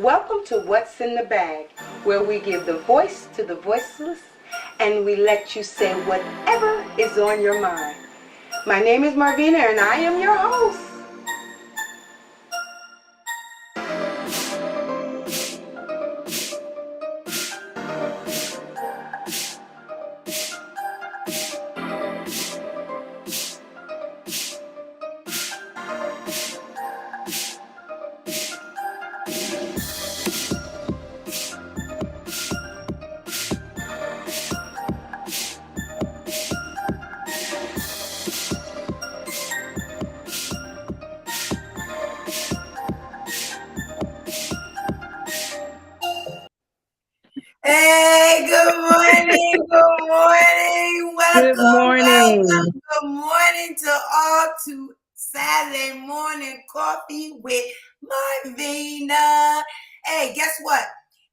Welcome to What's in the Bag, where we give the voice to the voiceless and we let you say whatever is on your mind. My name is Marvina and I am your host. Hey, good morning, good morning. Welcome, Good morning. Good morning to all to Saturday morning coffee with Marvina. Hey, guess what?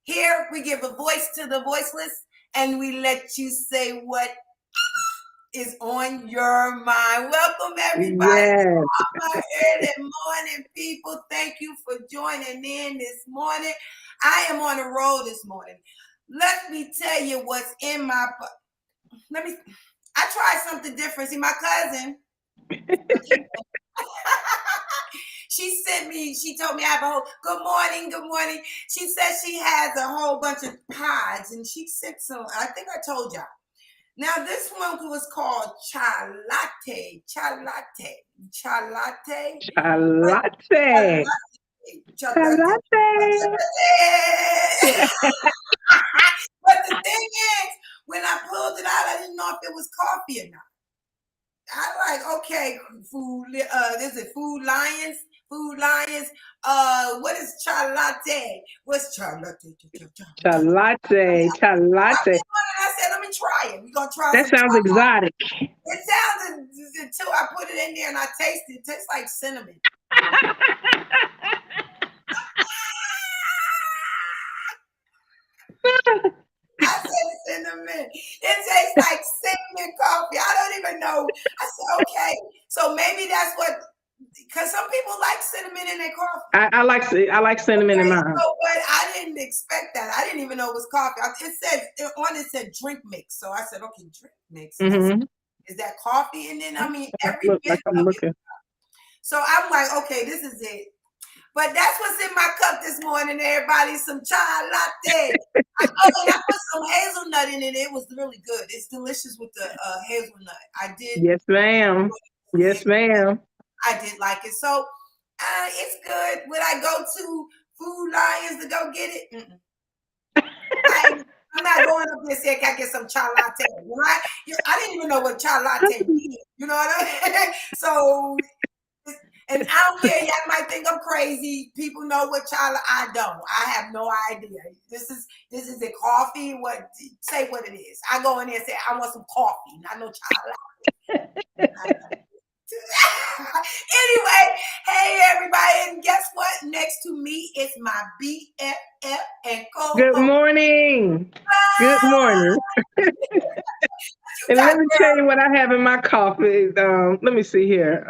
Here we give a voice to the voiceless and we let you say what is on your mind. Welcome, everybody. Yes. My early morning people. Thank you for joining in this morning. I am on a roll this morning. Let me tell you what's in my. I tried something different. See, my cousin. She told me I have a whole good morning. She said she has a whole bunch of pies and she sent some. I think I told y'all. Now this one was called chai latte. But the thing is, when I pulled it out, I didn't know if it was coffee or not. I like, okay, is it Food Lions? What is chai latte? What's chai latte? Chai latte. I said, let me try it. We're going to try That some sounds chai. exotic. It sounds until I put it in there and I tasted it. It tastes like cinnamon. I said cinnamon. It tastes like cinnamon coffee. I don't even know. I said, okay. So maybe that's what, because some people like cinnamon in their coffee. I like cinnamon in mine. But I didn't expect that. I didn't even know it was coffee. It said drink mix. So I said, okay, drink mix. Mm-hmm. Is that coffee? And then Look, like I'm looking. So I'm like, okay, this is it. But that's what's in my cup this morning, everybody. Some chai latte. I put some hazelnut in it. It was really good. It's delicious with the hazelnut. I did. Yes, ma'am. Yes, ma'am. I did like it. So it's good. Would I go to Food Lions to go get it? I'm not going up there saying, can I get some chai latte? Right? I didn't even know what chai latte means. You know what I mean? So, and I don't care. Y'all might think I'm crazy. People know what chai latte. I don't. I have no idea. This is a coffee. What? Say what it is. I go in there and say, I want some coffee. Not no chai latte. Anyway, hey everybody, and guess what? Next to me is my BFF and co-host. Good morning. Good morning. And let me tell you what I have in my coffee. Let me see here.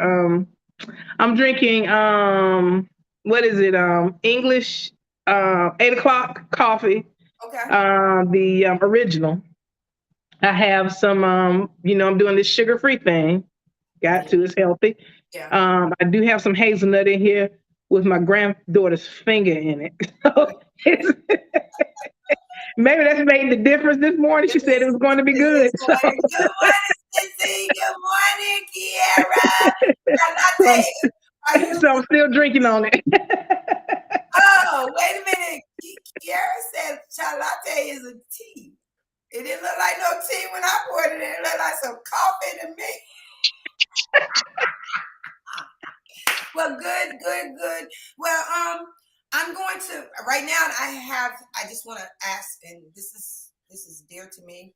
I'm drinking what is it? English 8 o'clock coffee. Okay. The original. I have some I'm doing this sugar-free thing. Got to, it's healthy. Yeah. I do have some hazelnut in here with my granddaughter's finger in it. So maybe that's made the difference this morning. She said it was going to be good. Good morning, Sissy. Good morning, Kiara. So I'm still drinking on it. Oh, wait a minute. Kiara said chai latte is a tea. It didn't look like no tea when I poured it in. It looked like some coffee to me. Well, good. Well, I'm going to right now. I just want to ask, and this is dear to me.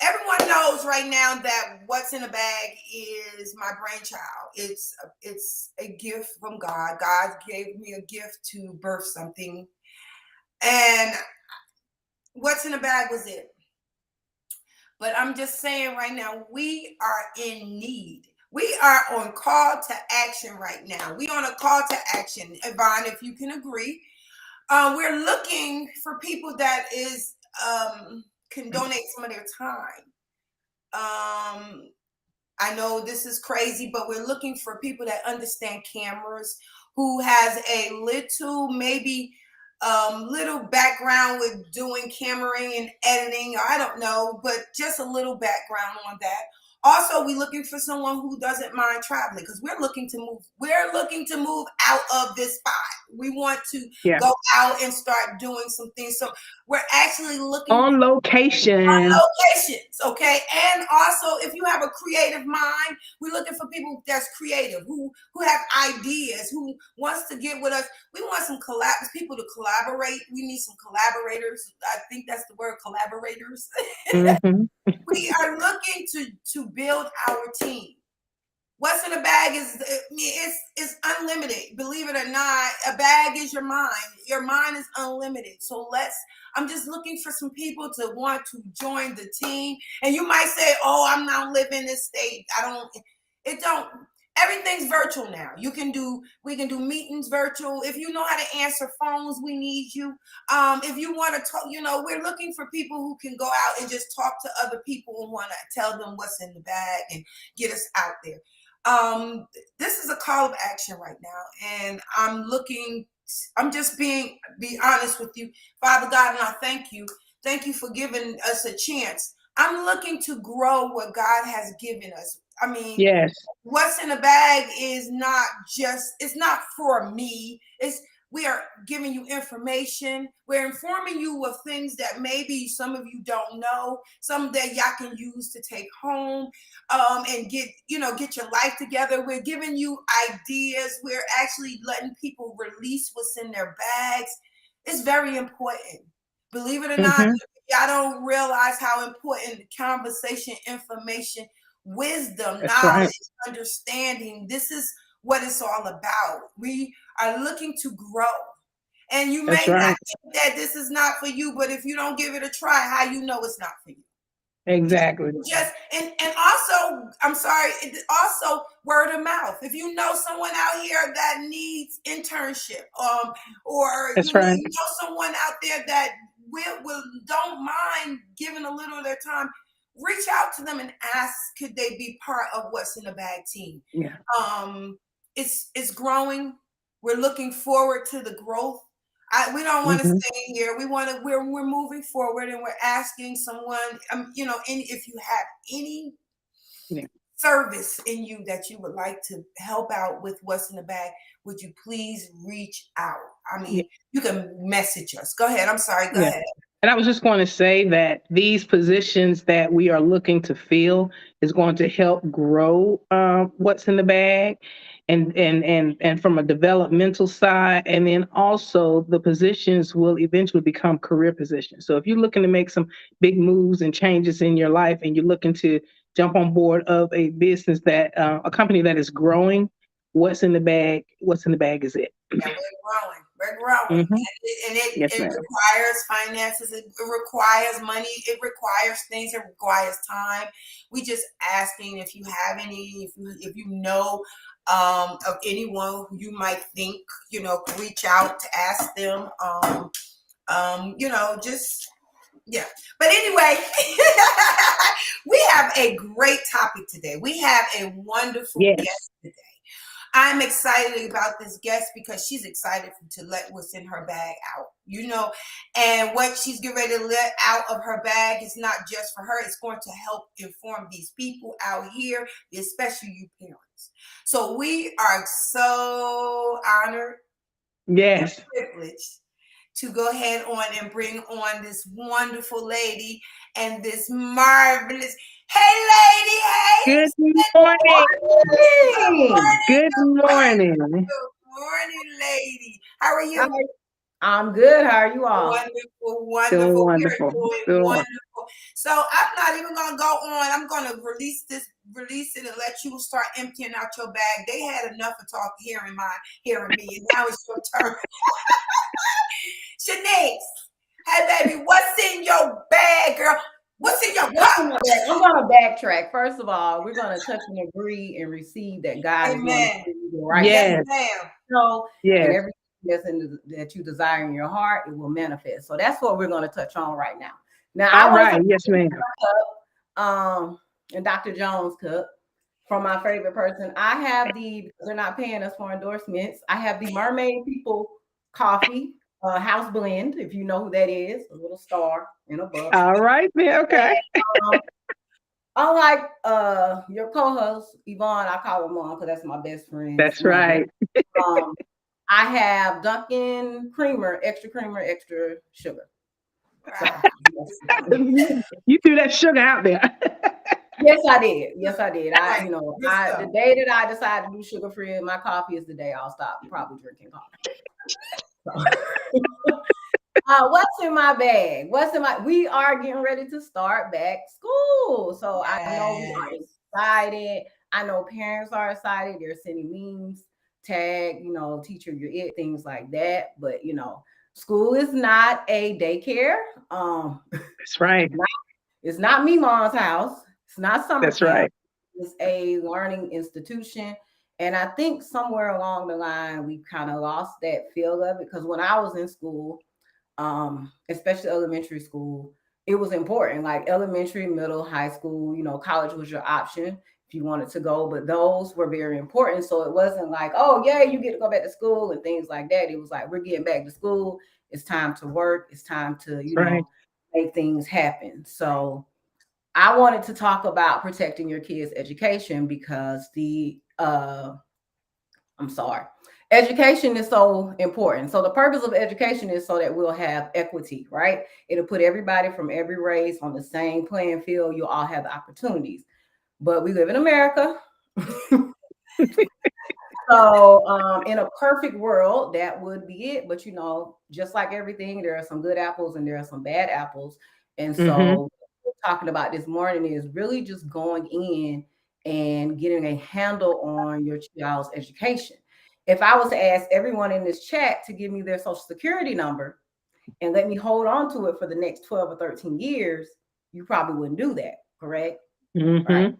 Everyone knows right now that what's in a bag is my brainchild. It's a gift from God. God gave me a gift to birth something, and what's in a bag was it. But I'm just saying right now, we are in need. We are on call to action right now. We on a call to action. Yvonne, if you can agree, We're looking for people that can donate some of their time. I know this is crazy, but we're looking for people that understand cameras, who has a little, maybe little background with doing cameraing and editing, or I don't know, but just a little background on that. Also, we're looking for someone who doesn't mind traveling, because we're looking to move. We're looking to move out of this spot. We want to Yeah. go out and start doing some things. So we're actually looking On location. locations, okay? And also, if you have a creative mind, we're looking for people that's creative, who have ideas, who wants to get with us. We want some people to collaborate. We need some collaborators. I think that's the word, collaborators. Mm-hmm. We are looking to build our team. What's in a bag is unlimited. Believe it or not, a bag is your mind. Your mind is unlimited. So I'm just looking for some people to want to join the team. And you might say, "Oh, I'm not living this state. Everything's virtual now. We can do meetings virtual. If you know how to answer phones, we need you. If you want to talk, we're looking for people who can go out and just talk to other people and want to tell them what's in the bag and get us out there. This is a call of action right now, and I'm just be honest with you, Father God, and I thank you for giving us a chance. I'm looking to grow what God has given us. I mean, Yes. what's in the bag is it's not for me. We are giving you information. We're informing you of things that maybe some of you don't know, some that y'all can use to take home, and get your life together. We're giving you ideas. We're actually letting people release what's in their bags. It's very important. Believe it or not, Mm-hmm. y'all don't realize how important conversation, information, wisdom, That's right. knowledge, understanding. This is what it's all about. We are looking to grow. And you may That's not right. think that this is not for you, but if you don't give it a try, how you know it's not for you? Exactly. And also, I'm sorry, also word of mouth. If you know someone out here that needs internship, or That's right. know someone out there that don't mind giving a little of their time, reach out to them and ask, could they be part of what's in the bag team? Yeah. It's growing. We're looking forward to the growth. We don't want to Mm-hmm. stay here. We're moving forward, and we're asking someone, if you have any Yeah. service in you that you would like to help out with what's in the bag, would you please reach out? I Yeah. mean, you can message us. Go ahead. I'm sorry. Go Yeah. ahead. And I was just going to say that these positions that we are looking to fill is going to help grow what's in the bag, and from a developmental side, and then also the positions will eventually become career positions. So if you're looking to make some big moves and changes in your life, and you're looking to jump on board of a business a company that is growing, what's in the bag? What's in the bag is it? And we're growing. We're growing. Mm-hmm. And Yes, it ma'am. requires finances. It requires money. It requires things. It requires time. We just asking if you have any, if you know of anyone who you might think, reach out to ask them. Just yeah. But anyway, we have a great topic today. We have a wonderful Yes. guest today. I'm excited about this guest because she's excited to let what's in her bag out, and what she's getting ready to let out of her bag is not just for her. It's going to help inform these people out here, especially you parents. So we are so honored and Yes. privileged to go ahead on and bring on this wonderful lady and this marvelous, hey lady, hey. Good morning. Good morning. Good morning, lady. How are you? I'm good. How are you all? Wonderful, wonderful. Doing We are wonderful. doing Doing wonderful. So I'm not even gonna go on. I'm gonna release it and let you start emptying out your bag. They had enough of talk hearing me, and now it's your turn. Shanice, hey baby, what's in your bag, girl? What's in your What's cup? in my bag? I'm gonna backtrack. First of all, we're gonna touch and agree and receive that God is going to Amen. do the right Yes. thing. Ma'am. So, and Yes. everything that you desire in your heart, it will manifest. So that's what we're going to touch on right now. Now, All right. Yes, ma'am. And Dr. Jones cup from my favorite person. I have because they're not paying us for endorsements. I have the Mermaid People coffee, house blend, if you know who that is, a little star in a book. All right, man. Okay. And, unlike your co-host, Yvonne, I call her mom because that's my best friend. That's right. I have Dunkin' creamer, extra sugar. So, you threw that sugar out there. Yes, I did. The day that I decided to do sugar free in my coffee is the day I'll stop probably drinking coffee. So, what's in my bag? We are getting ready to start back school. So I know we are excited. I know parents are excited. They're sending memes, tag, teacher, you're it, things like that. But school is not a daycare. That's right. It's not me, mom's house. It's not summer That's camp. right. It's a learning institution. And I think somewhere along the line, we kind of lost that feel of it. Because when I was in school, especially elementary school, it was important. Like elementary, middle, high school, college was your option if you wanted to go. But those were very important. So it wasn't like, oh, yeah, you get to go back to school and things like that. It was like, we're getting back to school. It's time to work. It's time to, make things happen. So I wanted to talk about protecting your kids' education because education is so important. So the purpose of education is so that we'll have equity, right? It'll put everybody from every race on the same playing field. You'll all have the opportunities. But we live in America. So in a perfect world, that would be it. But just like everything, there are some good apples and there are some bad apples. And so talking about this morning is really just going in and getting a handle on your child's education. If I was to ask everyone in this chat to give me their social security number and let me hold on to it for the next 12 or 13 years, you probably wouldn't do that, correct? Right.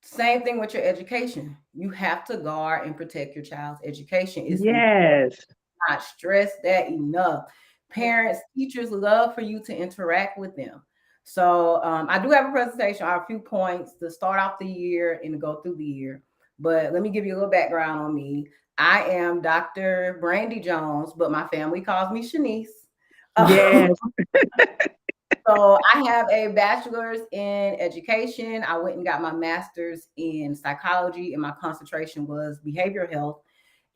Same thing with your education. You have to guard and protect your child's education. It's not stress that enough. Parents, teachers love for you to interact with them. So I do have a presentation, a few points to start off the year and to go through the year. But let me give you a little background on me. I am Dr. Brandy Jones, but my family calls me Shanice. Yes. So I have a bachelor's in education. I went and got my master's in psychology, and my concentration was behavioral health.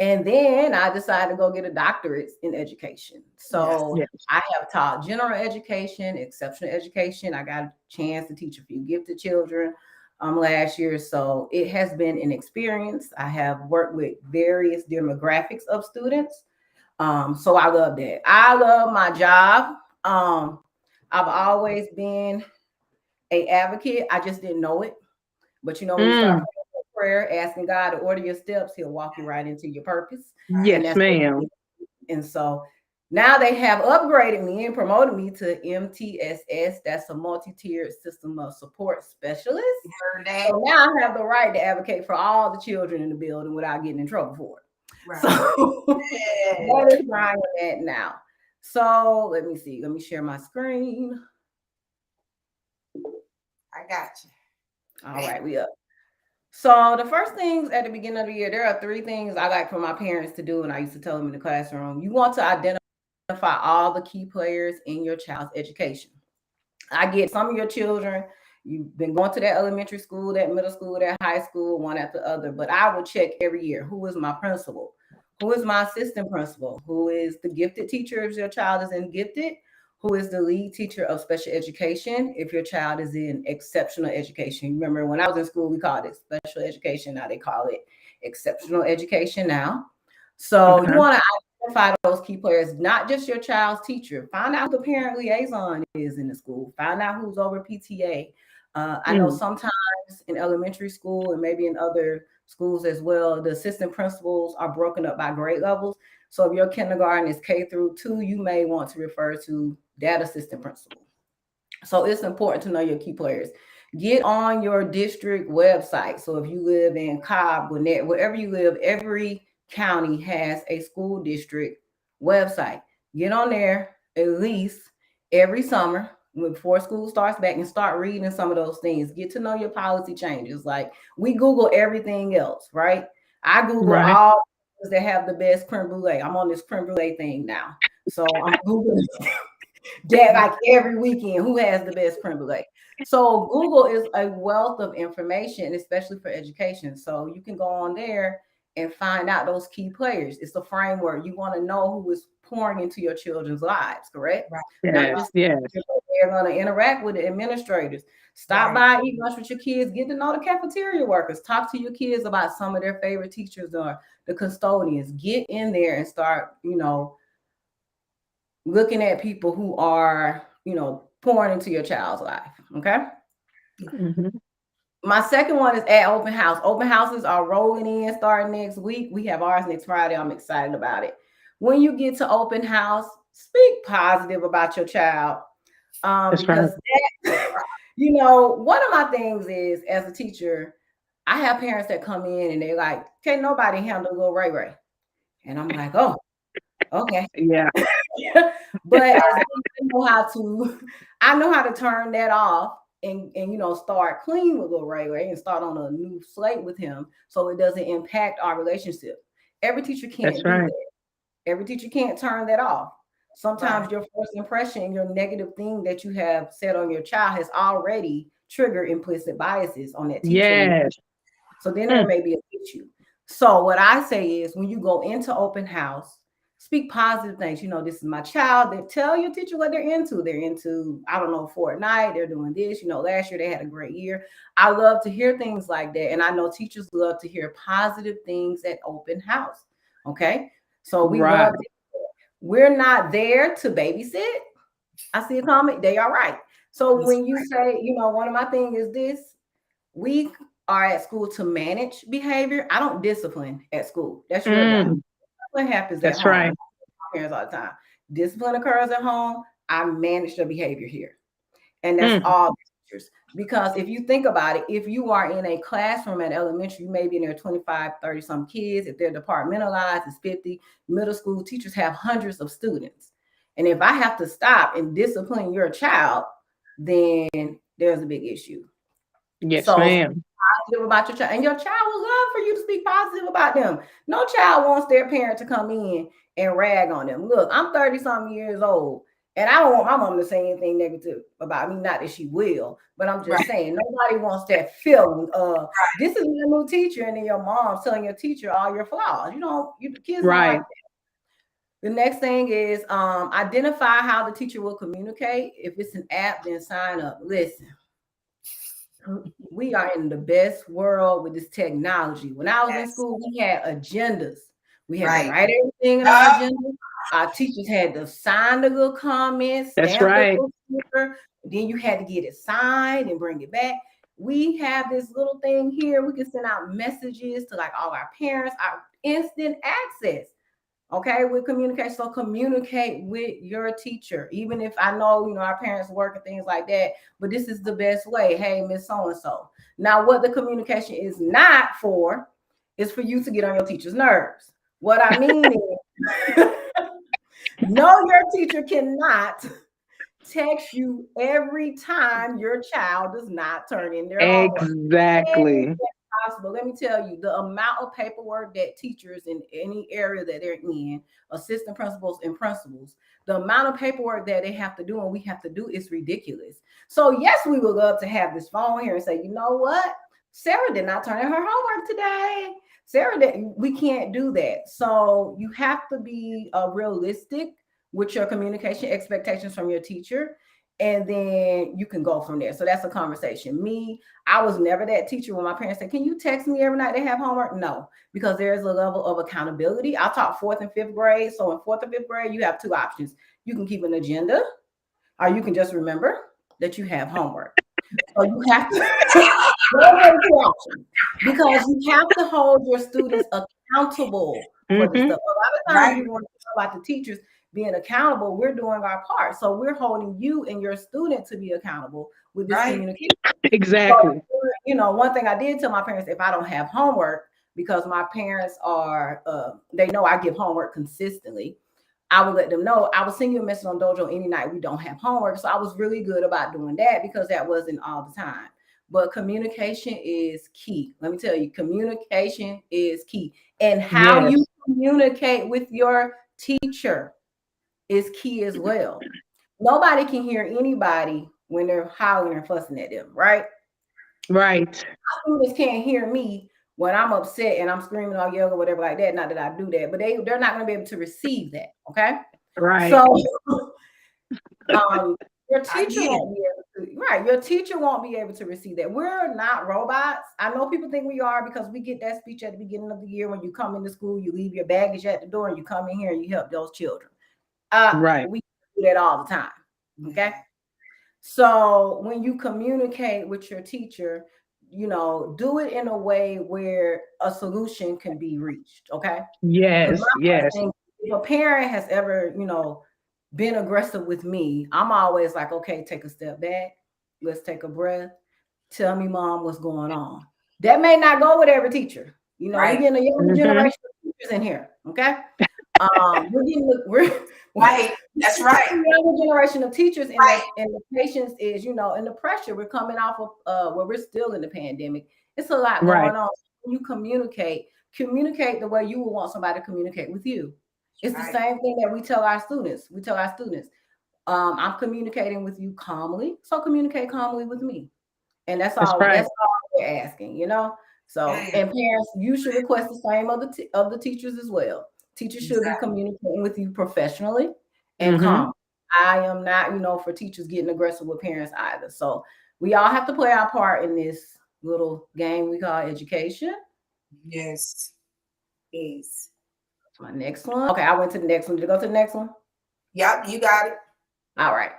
And then I decided to go get a doctorate in education. So I have taught general education, exceptional education. I got a chance to teach a few gifted children last year. So it has been an experience. I have worked with various demographics of students. So I love that. I love my job. I've always been an advocate. I just didn't know it. But when you start prayer, asking God to order your steps, he'll walk you right into your purpose. Yes, ma'am. And so now they have upgraded me and promoted me to MTSS. That's a multi-tiered system of support specialist. So now I have the right to advocate for all the children in the building without getting in trouble for it. Right. So that is where I'm at now. So let me see. Let me share my screen. I got you. All right, we up. So the first things at the beginning of the year, there are 3 things I like for my parents to do, and I used to tell them in the classroom. You want to identify all the key players in your child's education. I get some of your children, you've been going to that elementary school, that middle school, that high school, one after the other, but I will check every year. Who is my principal? Who is my assistant principal? Who is the gifted teacher if your child is in gifted? Who is the lead teacher of special education if your child is in exceptional education? Remember, when I was in school, we called it special education. Now they call it exceptional education now. So you want to identify those key players, not just your child's teacher. Find out who the parent liaison is in the school. Find out who's over PTA. I know sometimes in elementary school and maybe in other schools as well, the assistant principals are broken up by grade levels. So if your kindergarten is K through 2, you may want to refer to that assistant principal. So it's important to know your key players. Get on your district website. So if you live in Cobb, Gwinnett, wherever you live, every county has a school district website. Get on there at least every summer before school starts back and start reading some of those things. Get to know your policy changes. Like we Google everything else, right? I Google all that have the best creme brulee. I'm on this creme brulee thing now. So I'm Googling that like every weekend who has the best creme brulee. So Google is a wealth of information, especially for education. So you can go on there and find out those key players. It's a framework. You want to know who is pouring into your children's lives, correct? Right. Not just they're going to interact with the administrators. Stop by, eat lunch with your kids, get to know the cafeteria workers, talk to your kids about some of their favorite teachers or the custodians. Get in there and start, looking at people who are, pouring into your child's life. Okay. Mm-hmm. My second one is at open house. Open houses are rolling in starting next week. We have ours next Friday. I'm excited about it. When you get to open house, speak positive about your child. Because one of my things is as a teacher, I have parents that come in and they're like, can't nobody handle little Ray Ray. And I'm like, oh, okay. Yeah. But as I know how to turn that off and start clean with little Ray Ray and start on a new slate with him so it doesn't impact our relationship. Every teacher can't do that. Every teacher can't turn that off. Sometimes your first impression, your negative thing that you have said on your child has already triggered implicit biases on that teacher. Yes. So then there may be an issue. So what I say is when you go into open house, speak positive things. This is my child. They tell your teacher what they're into. They're into, I don't know, Fortnite. They're doing this. Last year they had a great year. I love to hear things like that. And I know teachers love to hear positive things at open house. Okay. So we love it. We're not there to babysit. I see a comment. They are right. So when you say, one of my things is this, we are at school to manage behavior. I don't discipline at school. That's your job. What happens at home? That's right. Parents all the time. Discipline occurs at home. I manage the behavior here. And that's all teachers. Because if you think about it, if you are in a classroom at elementary, you may be in there 25, 30 some kids. If they're departmentalized, it's 50. Middle school teachers have hundreds of students. And if I have to stop and discipline your child, then there's a big issue. Yes, ma'am. Positive about your child, and your child will love for you to speak positive about them. No child wants their parent to come in and rag on them. Look, I'm 30-something years old, and I don't want my mom to say anything negative about me. Not that she will, but I'm just saying nobody wants that feeling of this is a new teacher, and then your mom's telling your teacher all your flaws. The kids don't like that. The next thing is identify how the teacher will communicate. If it's an app, then sign up. Listen. We are in the best world with this technology. When I was in school, we had agendas. We had to write everything in our agenda. Our teachers had to sign the good comments. That's right. Then you had to get it signed and bring it back. We have this little thing here. We can send out messages to like all our parents, our instant access. Okay, with communication. So communicate with your teacher, even if I know, our parents work and things like that, but this is the best way. Hey, Miss So-and-so. Now, what the communication is not for is for you to get on your teacher's nerves. What I mean is, no, your teacher cannot text you every time your child does not turn in their homework. Exactly. Possible. Let me tell you, the amount of paperwork that teachers in any area that they're in, assistant principals and principals, the amount of paperwork that they have to do and we have to do is ridiculous. So yes, we would love to have this phone here and say, you know what? Sarah did not turn in her homework today. We can't do that. So you have to be realistic with your communication expectations from your teacher. And then you can go from there. So that's a conversation. I was never that teacher when my parents said, can you text me every night they have homework? No, because there's a level of accountability. I taught 4th and 5th grade. So in 4th and 5th grade, you have two options. You can keep an agenda, or you can just remember that you have homework. So you have to because you have to hold your students accountable for the stuff. A lot of times you want to talk about the teachers being accountable, we're doing our part. So we're holding you and your student to be accountable with this communication. Exactly. So, one thing I did tell my parents, if I don't have homework, because my parents are, they know I give homework consistently, I would let them know. I would send you a message on Dojo any night we don't have homework. So I was really good about doing that because that wasn't all the time. But communication is key. Let me tell you, communication is key. And how you communicate with your teacher is key as well. Nobody can hear anybody when they're hollering and fussing at them, right? Right. Students can't hear me when I'm upset and I'm screaming or yelling or whatever like that. Not that I do that, but they're not going to be able to receive that. Okay. Right. So your teacher won't be able to, right? Your teacher won't be able to receive that. We're not robots. I know people think we are because we get that speech at the beginning of the year when you come into school, you leave your baggage at the door and you come in here and you help those children. Right. We do that all the time. Okay. So when you communicate with your teacher, do it in a way where a solution can be reached. Okay. Yes. Yes. If a parent has ever, been aggressive with me, I'm always like, okay, take a step back. Let's take a breath. Tell me, Mom, what's going on. That may not go with every teacher. We're getting a younger generation of teachers in here. Okay. Right. That's right. Younger generation of teachers, and the patience is, and the pressure. We're coming off of we're still in the pandemic. It's a lot going on. When you communicate the way you would want somebody to communicate with you. It's the same thing that we tell our students. I'm communicating with you calmly, so communicate calmly with me. And that's all we're asking, So, and parents, you should request the same of the teachers as well. Teachers should be communicating with you professionally and calm. I am not, for teachers getting aggressive with parents either. So we all have to play our part in this little game we call education. Yes. Please. My next one. Okay, I went to the next one. Did you go to the next one? Yep, you got it. All right.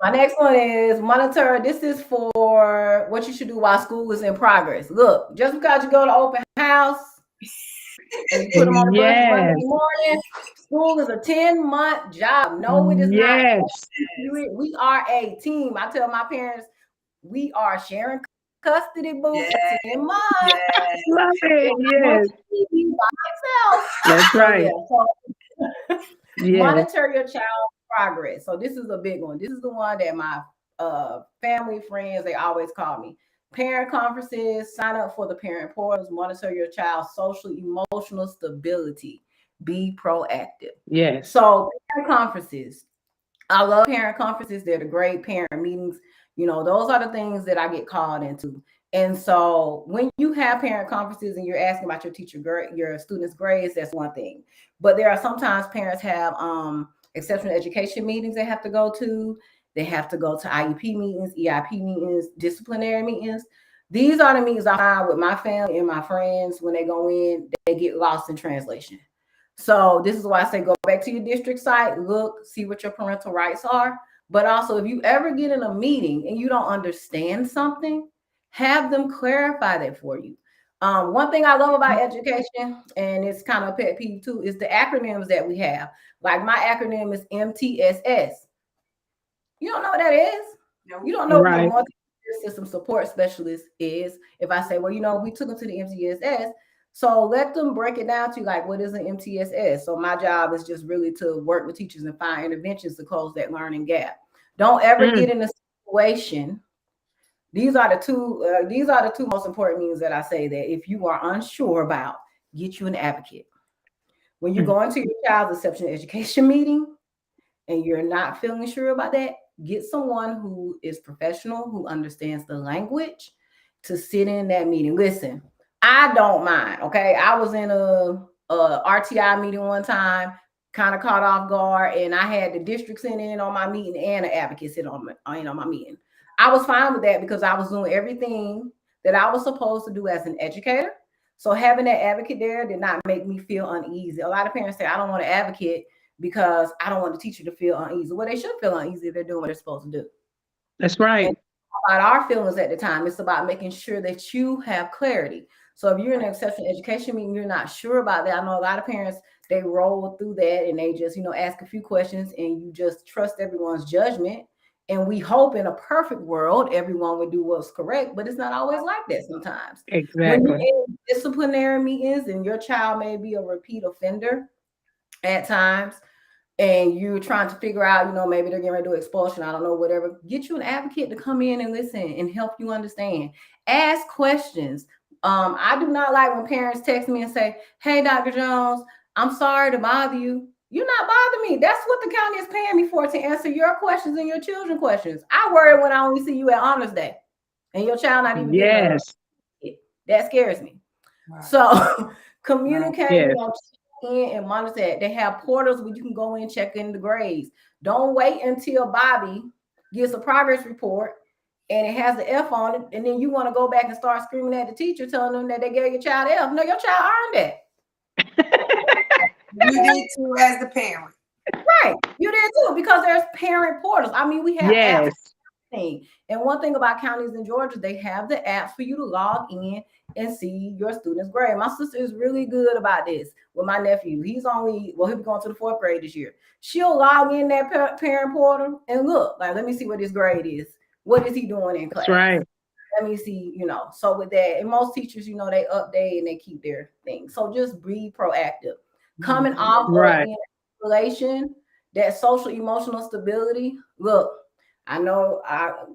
My next one is monitor. This is for what you should do while school is in progress. Look, just because you go to open house and you put them on the bus Monday morning, school is a 10-month job. No, it is not. We are a team. I tell my parents, we are sharing custody booth for 10 months. Love it. Yes. That's right. Monitor your child's progress. So this is a big one. This is the one that my family, friends, they always call me. Parent conferences, sign up for the parent portals, monitor your child's social, emotional stability. Be proactive. Yes. So parent conferences. I love parent conferences. They're the great parent meetings. Those are the things that I get called into. And so when you have parent conferences and you're asking about your students' grades, that's one thing. But there are sometimes parents have exceptional education meetings they have to go to. They have to go to IEP meetings, EIP meetings, disciplinary meetings. These are the meetings I find with my family and my friends. When they go in, they get lost in translation. So this is why I say go back to your district site, look, see what your parental rights are. But also, if you ever get in a meeting and you don't understand something, have them clarify that for you. One thing I love about education, and it's kind of a pet peeve too, is the acronyms that we have. Like my acronym is MTSS. You don't know what that is? No. You don't know what a multi-system support specialist is. If I say, well, we took them to the MTSS, so let them break it down to you, like, what is an MTSS? So my job is just really to work with teachers and find interventions to close that learning gap. Don't ever get in a situation. These are the two most important means that I say that if you are unsure about, get you an advocate. When you go into your child's exceptional education meeting and you're not feeling sure about that, get someone who is professional, who understands the language, to sit in that meeting. Listen, I don't mind. Okay. I was in a RTI meeting one time, kind of caught off guard, and I had the district sitting in on my meeting and an advocate sit on my meeting. I was fine with that because I was doing everything that I was supposed to do as an educator. So having that advocate there did not make me feel uneasy. A lot of parents say, I don't want to advocate because I don't want the teacher to feel uneasy. Well, they should feel uneasy if they're doing what they're supposed to do. That's right. And about our feelings at the time, it's about making sure that you have clarity. So if you're in an exceptional education meeting, you're not sure about that. I know a lot of parents, they roll through that and they just, ask a few questions and you just trust everyone's judgment. And we hope in a perfect world, everyone would do what's correct, but it's not always like that sometimes. Exactly. When you're in disciplinary meetings and your child may be a repeat offender, at times, and you're trying to figure out, you know, maybe they're getting ready to do expulsion, I don't know, whatever, get you an advocate to come in and listen and help you understand. Ask questions. I do not like when parents text me and say, hey, Dr. Jones, I'm sorry to bother you. You're not bothering me. That's what the county is paying me for, to answer your questions and your children's questions. I worry when I only see you at Honors Day and your child not even getting a, that scares me. Right. So communicating, you know, in and monitor that. They have portals where you can go in and check in the grades. Don't wait until Bobby gets a progress report and it has the F on it, and then you want to go back and start screaming at the teacher, telling them that they gave your child F. No, your child earned that. You did too as the parent. Right. You did too, because there's parent portals. I mean, we have apps. And one thing about counties in Georgia, they have the apps for you to log in and see your student's grade. My sister is really good about this with my nephew. He's only, well, he'll be going to the 4th grade this year. She'll log in that parent portal and look, like, let me see what his grade is. What is he doing in class? That's right. Let me see, you know. So with that, and most teachers, you know, they update and they keep their things. So just be proactive. Coming off of isolation, that social emotional stability. Look, I know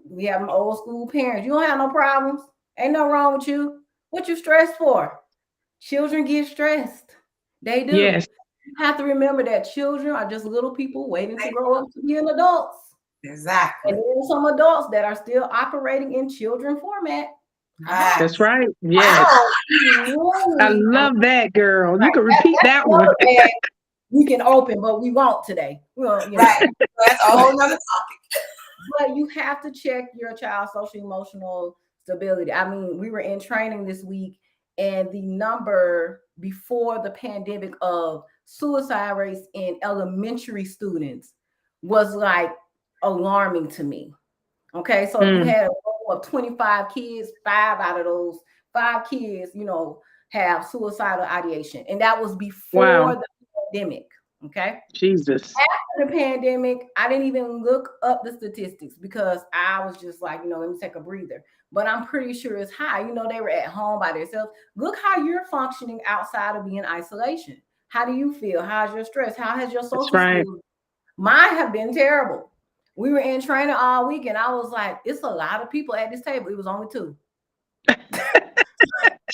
we have them old school parents. You don't have no problems. Ain't no wrong with you. What you stressed for? Children get stressed. They do. Yes. You have to remember that children are just little people waiting to grow up to be adults. Exactly. And there are some adults that are still operating in children format. That's right. Yes. I love that, girl. Right. You can repeat that one. We can open, but we won't today. Well, you know. Right. That's a whole nother topic. But you have to check your child's social emotional stability. I mean, we were in training this week, and the number before the pandemic of suicide rates in elementary students was like alarming to me. Okay, so you had a row of 25 kids, 5 out of those 5 kids, you know, have suicidal ideation, and that was before the pandemic. Okay, Jesus. After the pandemic, I didn't even look up the statistics because I was just like, you know, let me take a breather. But I'm pretty sure it's high. You know, they were at home by themselves. Look how you're functioning outside of being in isolation. How do you feel? How's your stress? How has your social skills? Mine have been terrible. We were in training all week, and I was like, it's a lot of people at this table. It was only 2.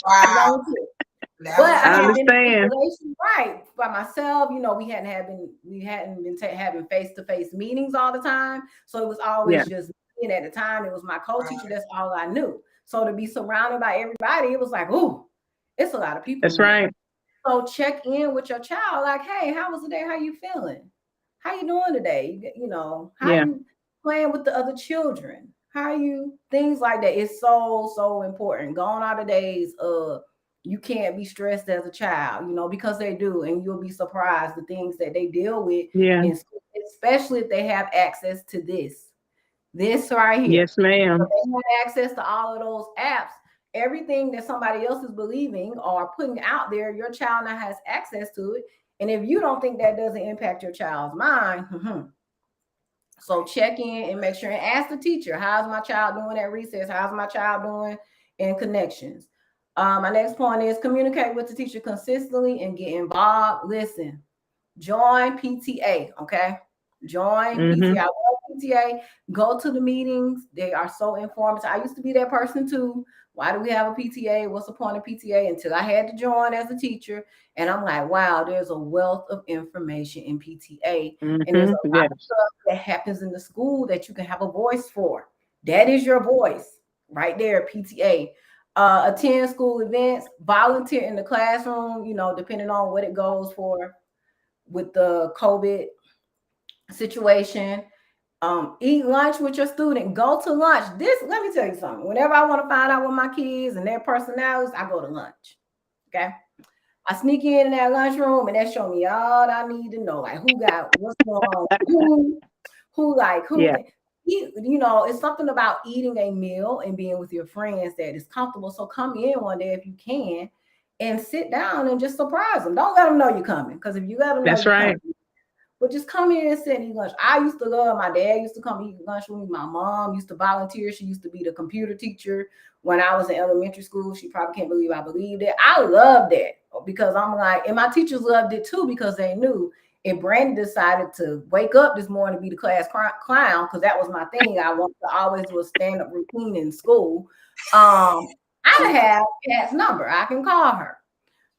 Wow. But I understand. Right, by myself, you know, we hadn't been having face-to-face meetings all the time, so it was always just me. And at the time, it was my co-teacher. That's all I knew. So to be surrounded by everybody, it was like, ooh, it's a lot of people. That's right. So check in with your child, like, hey, how was the day? How you feeling? How you doing today? You know, how you playing with the other children? How you, things like that. It's so important. Gone are the days of you can't be stressed as a child, you know, because they do, and you'll be surprised the things that they deal with in school, especially if they have access to this right here. Yes, ma'am. So they have access to all of those apps. Everything that somebody else is believing or putting out there, your child now has access to it. And if you don't think that doesn't impact your child's mind, so check in and make sure and ask the teacher, how's my child doing at recess? How's my child doing in connections? My next point is communicate with the teacher consistently and get involved. Listen, join PTA, okay? Join PTA. I love PTA. Go to the meetings. They are so informative. I used to be that person too. Why do we have a PTA? What's the point of PTA? Until I had to join as a teacher. And I'm like, wow, there's a wealth of information in PTA. And there's a lot of stuff that happens in the school that you can have a voice for. That is your voice right there, PTA. Attend school events, volunteer in the classroom, you know, depending on what it goes for with the COVID situation. Eat lunch with your student. Go to lunch. Let me tell you something. Whenever I want to find out what my kids and their personalities, I go to lunch. Okay. I sneak in that lunchroom and that show me all I need to know. Like who got what's going on, who. Yeah. You know, it's something about eating a meal and being with your friends that is comfortable. So come in one day if you can and sit down and just surprise them. Don't let them know you're coming, because if you let them know you're coming, but just come in and sit and eat lunch. I used to love, my dad used to come eat lunch with me. My mom used to volunteer. She used to be the computer teacher when I was in elementary school. She probably can't believe I believed it. I love that because I'm like, and my teachers loved it too, because they knew if Brandon decided to wake up this morning to be the class clown, because that was my thing, I wanted to always do a stand-up routine in school. I have Kat's number. I can call her.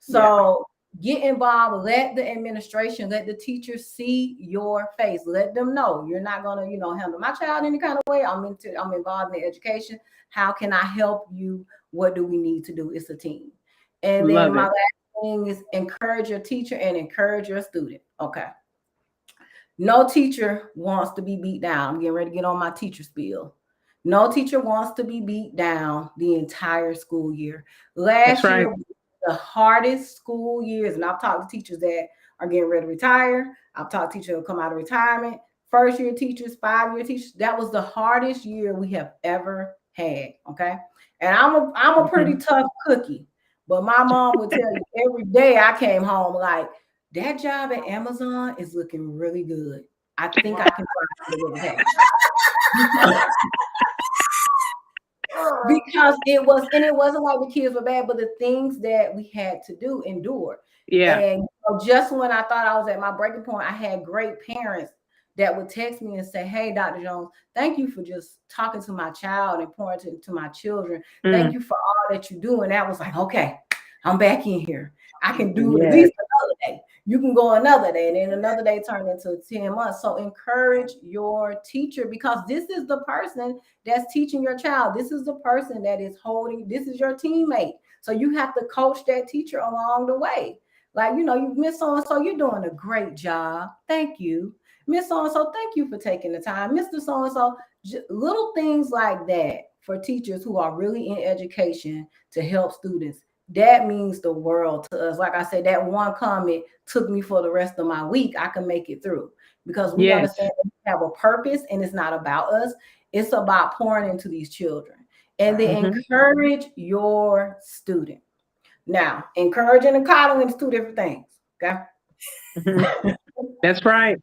So get involved. Let the administration, let the teachers see your face. Let them know you're not going to, handle my child any kind of way. I'm involved in the education. How can I help you? What do we need to do? It's a team. And then my last thing is encourage your teacher and encourage your student. Okay. No teacher wants to be beat down. I'm getting ready to get on my teacher spiel. No teacher wants to be beat down the entire school year. Last year was the hardest school years, and I've talked to teachers that are getting ready to retire. I've talked to teachers who come out of retirement, first year teachers, 5-year teachers. That was the hardest year we have ever had. Okay. And I'm a pretty tough cookie, but my mom would tell you every day I came home like, that job at Amazon is looking really good. I think I can find because it wasn't like the kids were bad, but the things that we had to do endure. Yeah. And just when I thought I was at my breaking point, I had great parents that would text me and say, "Hey, Dr. Jones, thank you for just talking to my child and pouring to my children. Thank you for all that you do." And that was like, okay, I'm back in here. I can do it at least another day. You can go another day, and then another day turned into 10 months. So encourage your teacher, because this is the person that's teaching your child. This is the person that is holding, this is your teammate. So you have to coach that teacher along the way. Like, you Miss So-and-so, you're doing a great job. Thank you. Miss So-and-so, thank you for taking the time. Mr. So-and-so, little things like that for teachers who are really in education to help students. That means the world to us. Like I said, that one comment took me for the rest of my week. I can make it through because we understand that we have a purpose, and it's not about us. It's about pouring into these children. And then encourage your student. Now, encouraging and coddling is two different things. Okay. That's right.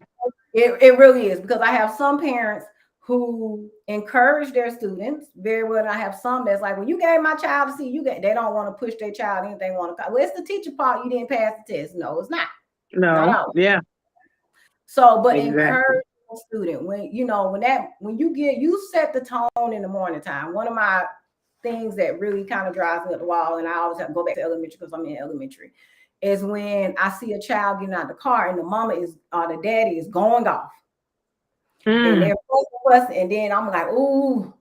It really is, because I have some parents who encourage their students very well. And I have some that's like, when you gave my child to see, they don't want to push their child in. They want to, well, it's the teacher part. You didn't pass the test. No, it's not. No. Yeah. So, but encourage the student when you set the tone in the morning time. One of my things that really kind of drives me up the wall, and I always have to go back to elementary because I'm in elementary, is when I see a child getting out of the car and the mama or the daddy is going off. And they're fussing, and then I'm like, ooh,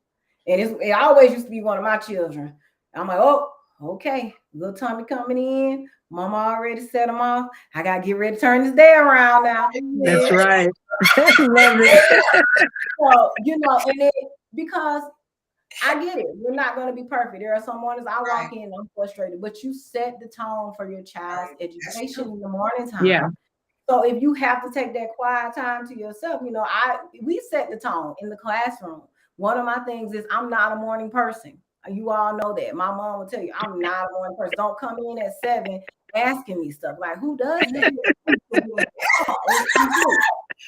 and it always used to be one of my children. I'm like, oh, okay, little Tommy coming in. Mama already set him off. I gotta get ready to turn this day around now. That's right. Love it. So, and then because I get it, we're not going to be perfect. There are some mornings I walk in, I'm frustrated, but you set the tone for your child's education in the morning time. Yeah. So if you have to take that quiet time to yourself, we set the tone in the classroom. One of my things is I'm not a morning person. You all know that. My mom will tell you I'm not a morning person. Don't come in at 7 asking me stuff like, who does this?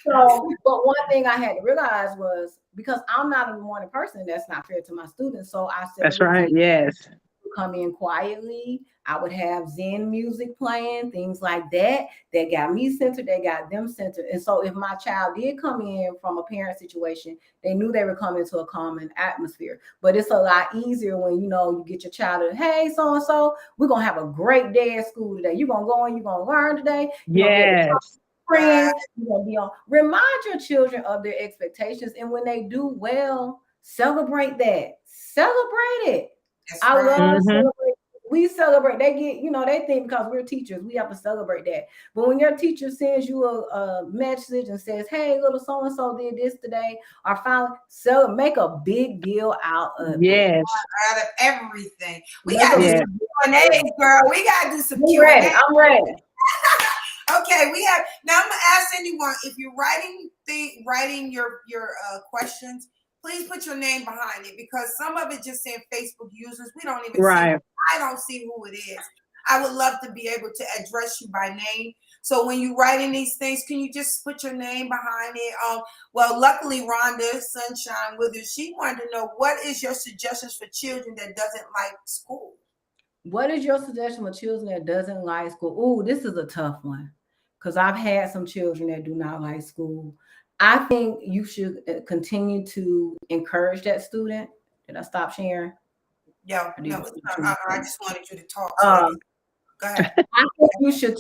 So, but one thing I had to realize was, because I'm not a morning person, that's not fair to my students. So I said, that's right. Yes. Come in quietly. I would have Zen music playing, things like that. That got me centered. They got them centered. And so if my child did come in from a parent situation, they knew they were coming to a common atmosphere. But it's a lot easier when, you get your child to, hey, so-and-so, we're going to have a great day at school today. You're going to go in, you're going to learn today. Yes. Friends, you're going to be on. Remind your children of their expectations. And when they do well, celebrate that. Celebrate it. I love celebrate. We celebrate. They get, they think because we're teachers, we have to celebrate that. But when your teacher sends you a message and says, hey, little so-and-so did this today, or finally, make a big deal out of it. Out of everything. We got to do some Q&A, girl. We got to do some Q&A. I'm ready. Okay, now I'm going to ask anyone, if you're writing your questions, please put your name behind it, because some of it just saying Facebook users. We don't even see. I don't see who it is. I would love to be able to address you by name. So when you writing these things, can you just put your name behind it? Well, luckily, Rhonda Sunshine Withers, she wanted to know, what is your suggestions for children that doesn't like school? What is your suggestion for children that doesn't like school? Ooh, this is a tough one. because I've had some children that do not like school. I think you should continue to encourage that student. Did I stop sharing? Yeah, no, I just wanted you to talk. So go ahead. I think you should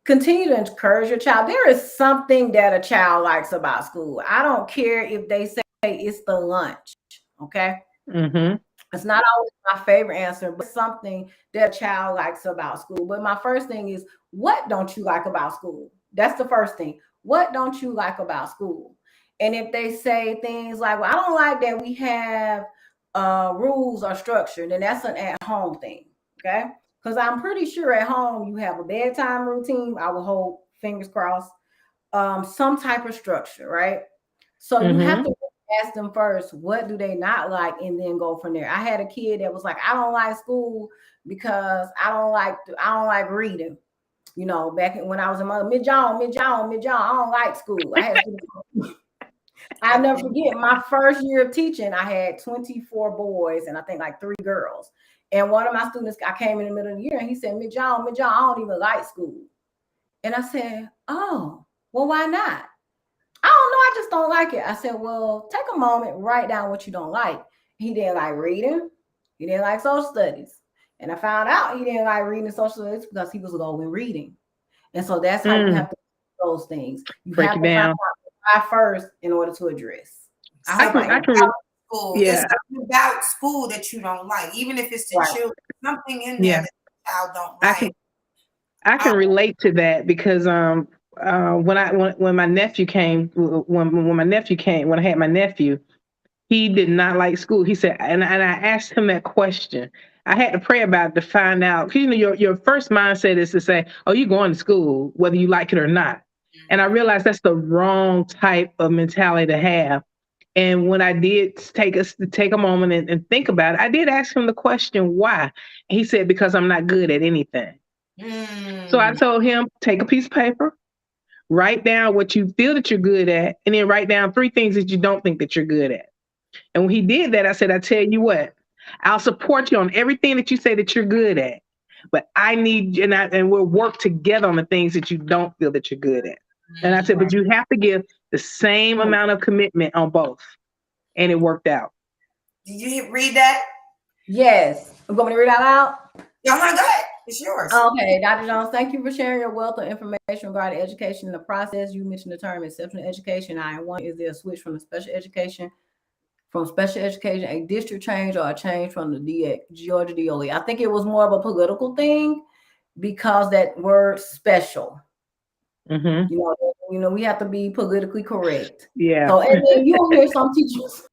continue to encourage your child. There is something that a child likes about school. I don't care if they say it's the lunch. Okay. Mm-hmm. It's not always my favorite answer, but something that a child likes about school. But my first thing is, what don't you like about school? That's the first thing. What don't you like about school? And if they say things like, well, I don't like that we have rules or structure, then that's an at-home thing. Okay. Because I'm pretty sure at home you have a bedtime routine. I will hold fingers crossed. Some type of structure, right? So you have to ask them first, what do they not like, and then go from there. I had a kid that was like, I don't like school because I don't like reading. You know, back when I was in mid-John, I don't like school. I'll never forget my first year of teaching. I had 24 boys and I think like 3 girls. And one of my students, I came in the middle of the year and he said, Mid-John, I don't even like school. And I said, oh, well, why not? I don't know. I just don't like it. I said, well, take a moment, write down what you don't like. He didn't like reading. He didn't like social studies. And I found out he didn't like reading social studies because he was low in reading. And so that's how you have to do those things. You break have it to down. find out why first in order to address. I can School. Yeah. It's something about school that you don't like, even if it's the children. Something in there that the child don't like. I can relate to that because when my nephew came, when I had my nephew, he did not like school. He said, and I asked him that question. I had to pray about it to find out. 'Cause, you know, your first mindset is to say, "Oh, you're going to school, whether you like it or not." And I realized that's the wrong type of mentality to have. And when I did take a moment and think about it, I did ask him the question, why? And he said, because I'm not good at anything. So I told him, take a piece of paper, write down what you feel that you're good at, and then write down 3 things that you don't think that you're good at. And when he did that, I said, I tell you what, I'll support you on everything that you say that you're good at, but I need you, and we'll work together on the things that you don't feel that you're good at. And I said, but you have to give the same amount of commitment on both. And it worked out. Did you read that? Yes. You want me to read out loud? Yeah, go ahead. It's yours. Okay, Dr. Jones, thank you for sharing your wealth of information regarding education and the process. You mentioned the term exceptional education. I am wondering, is there a switch from special education, a district change, or a change from the Georgia DOE? I think it was more of a political thing because that word special. Mm-hmm. You know, we have to be politically correct. Yeah. So, and then you'll hear some teachers.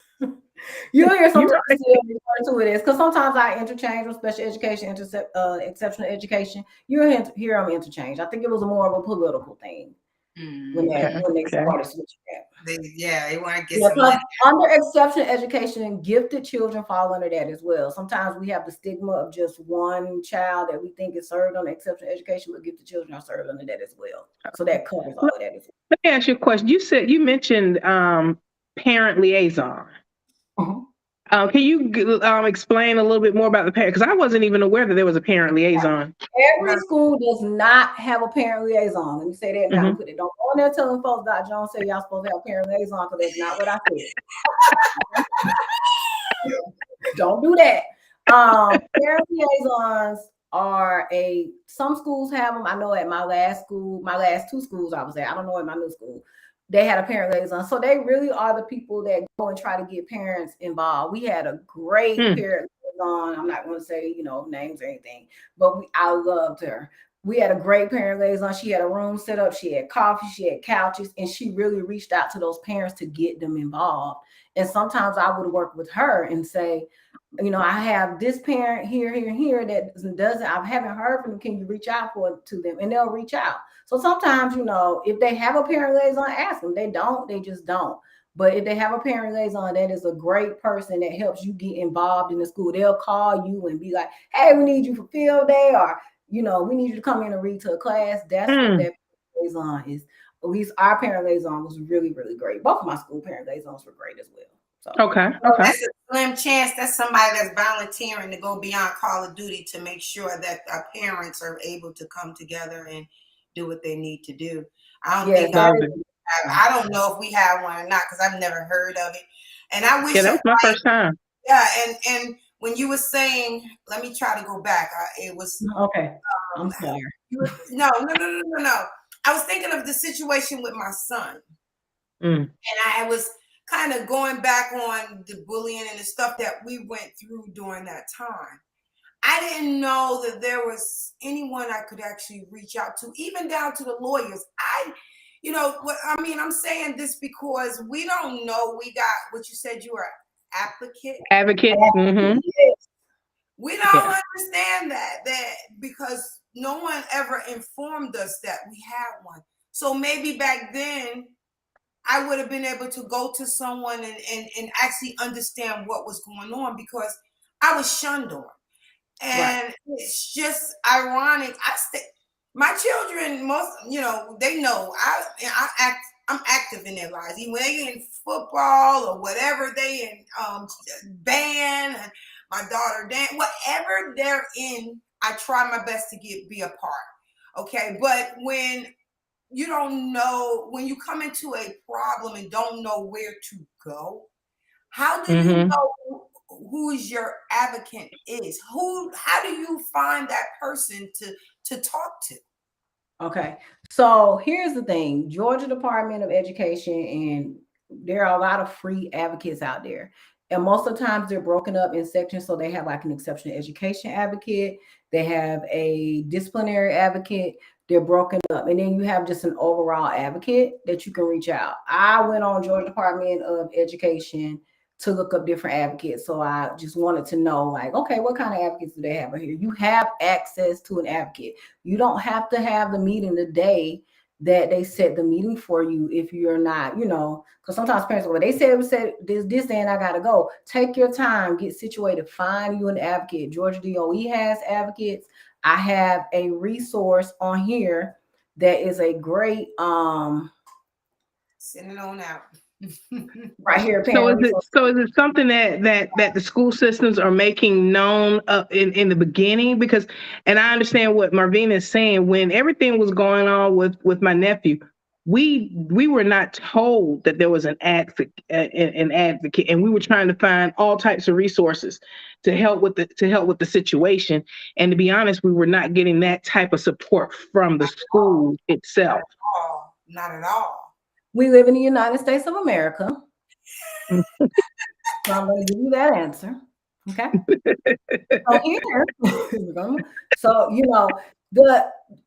You'll hear some teachers still refer to it as, because sometimes I interchange with special education, exceptional education. You'll hear them interchange. I think it was more of a political thing when they started switching that. They want to get some money. Under exceptional education, gifted children fall under that as well. Sometimes we have the stigma of just one child that we think is served on exceptional education, but gifted children are served under that as well. So that covers all of that as well. Let me ask you a question. You mentioned parent liaison. Mm-hmm. Can you explain a little bit more about the parent? Because I wasn't even aware that there was a parent liaison. Every school does not have a parent liaison. Let me say that now. Put it. Don't go in there telling folks Dr. Jones said y'all supposed to have a parent liaison, because that's not what I said. Don't do that. Parent liaisons are some schools have them. I know at my last 2 schools I was at, I don't know at my new school, they had a parent liaison. So they really are the people that go and try to get parents involved. We had a great parent liaison. I'm not going to say, names or anything, but I loved her. We had a great parent liaison. She had a room set up. She had coffee. She had couches. And she really reached out to those parents to get them involved. And sometimes I would work with her and say, I have this parent here that doesn't, I haven't heard from them. Can you reach out to them? And they'll reach out. So sometimes, if they have a parent liaison, ask them. They don't, they just don't. But if they have a parent liaison, that is a great person that helps you get involved in the school. They'll call you and be like, hey, we need you for field day, or, we need you to come in and read to a class. That's what that liaison is. At least our parent liaison was really, really great. Both of my school parent liaisons were great as well. So, okay. That's a slim chance that's somebody that's volunteering to go beyond Call of Duty to make sure that our parents are able to come together and do what they need to do. I don't Yes, think that Love is. it. I don't know if we have one or not because I've never heard of it. And I wish Yeah, that was my first time. yeah, and when you were saying, let me try to go back. It was Okay. I'm um, sorry. no. I was thinking of the situation with my son, Mm. and I was kind of going back on the bullying and the stuff that we went through during that time. I didn't know that there was anyone I could actually reach out to, even down to the lawyers. I'm saying this because we don't know. We got what you said. You were an advocate. Advocate. Mm-hmm. We don't Yeah. understand that because no one ever informed us that we had one. So maybe back then I would have been able to go to someone and actually understand what was going on because I was shunned on. And it's just ironic. My children, they know I'm active in their lives. Even when they in football or whatever they in band, and my daughter dance, whatever they're in, I try my best to be a part. Okay, but when you don't know, when you come into a problem and don't know where to go, how do you know who's your advocate is? How do you find that person to talk to? Okay. So here's the thing, Georgia Department of Education, and there are a lot of free advocates out there. And most of the times they're broken up in sections. So they have like an exceptional education advocate, they have a disciplinary advocate, they're broken up. And then you have just an overall advocate that you can reach out. I went on Georgia Department of Education to look up different advocates. So I just wanted to know, like, okay, what kind of advocates do they have here? You have access to an advocate. You don't have to have the meeting the day that they set the meeting for you if you're not, because sometimes parents go, well, they said this day and I gotta go. Take your time, get situated, find you an advocate. Georgia DOE has advocates. I have a resource on here that is a great Send it on out. right here. So is it something that the school systems are making known in the beginning? Because, and I understand what Marvina is saying, when everything was going on with my nephew, we were not told that there was an advocate, and we were trying to find all types of resources to help with the situation. And to be honest, we were not getting that type of support from the school itself. Not at all. We live in the United States of America. So I'm going to give you that answer. Okay.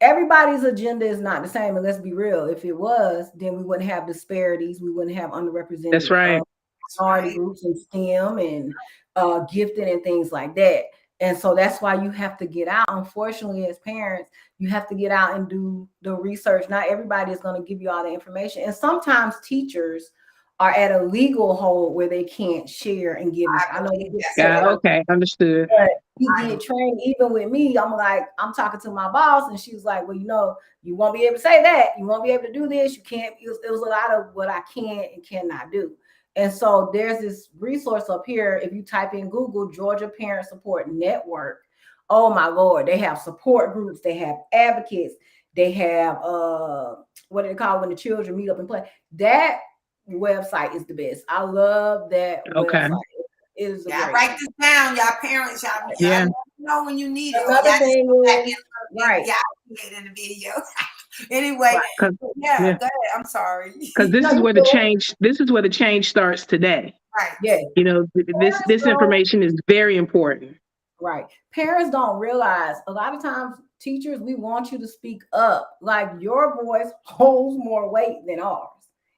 Everybody's agenda is not the same. And let's be real. If it was, then we wouldn't have disparities. We wouldn't have underrepresented That's right. minority groups in STEM and gifted and things like that. And so that's why you have to get out. Unfortunately, as parents, you have to get out and do the research. Not everybody is going to give you all the information. And sometimes teachers are at a legal hold where they can't share and give. I know you get okay, understood. But you get trained. Even with me, I'm talking to my boss, and she was like, "Well, you won't be able to say that. You won't be able to do this. You can't." It was a lot of what I can and cannot do. And so there's this resource up here. If you type in Google Georgia Parent Support Network, oh my Lord, they have support groups, they have advocates, they have what do they call when the children meet up and play. That website is the best. I love that website. It is write this down, y'all parents. Y'all know when you need it. Another thing is, right. Yeah, in the video. Anyway, go ahead. I'm sorry. Because this is where the change. This is where the change starts today. Right. Yeah. This information is very important. Right. Parents don't realize a lot of times, teachers, we want you to speak up. Like your voice holds more weight than ours.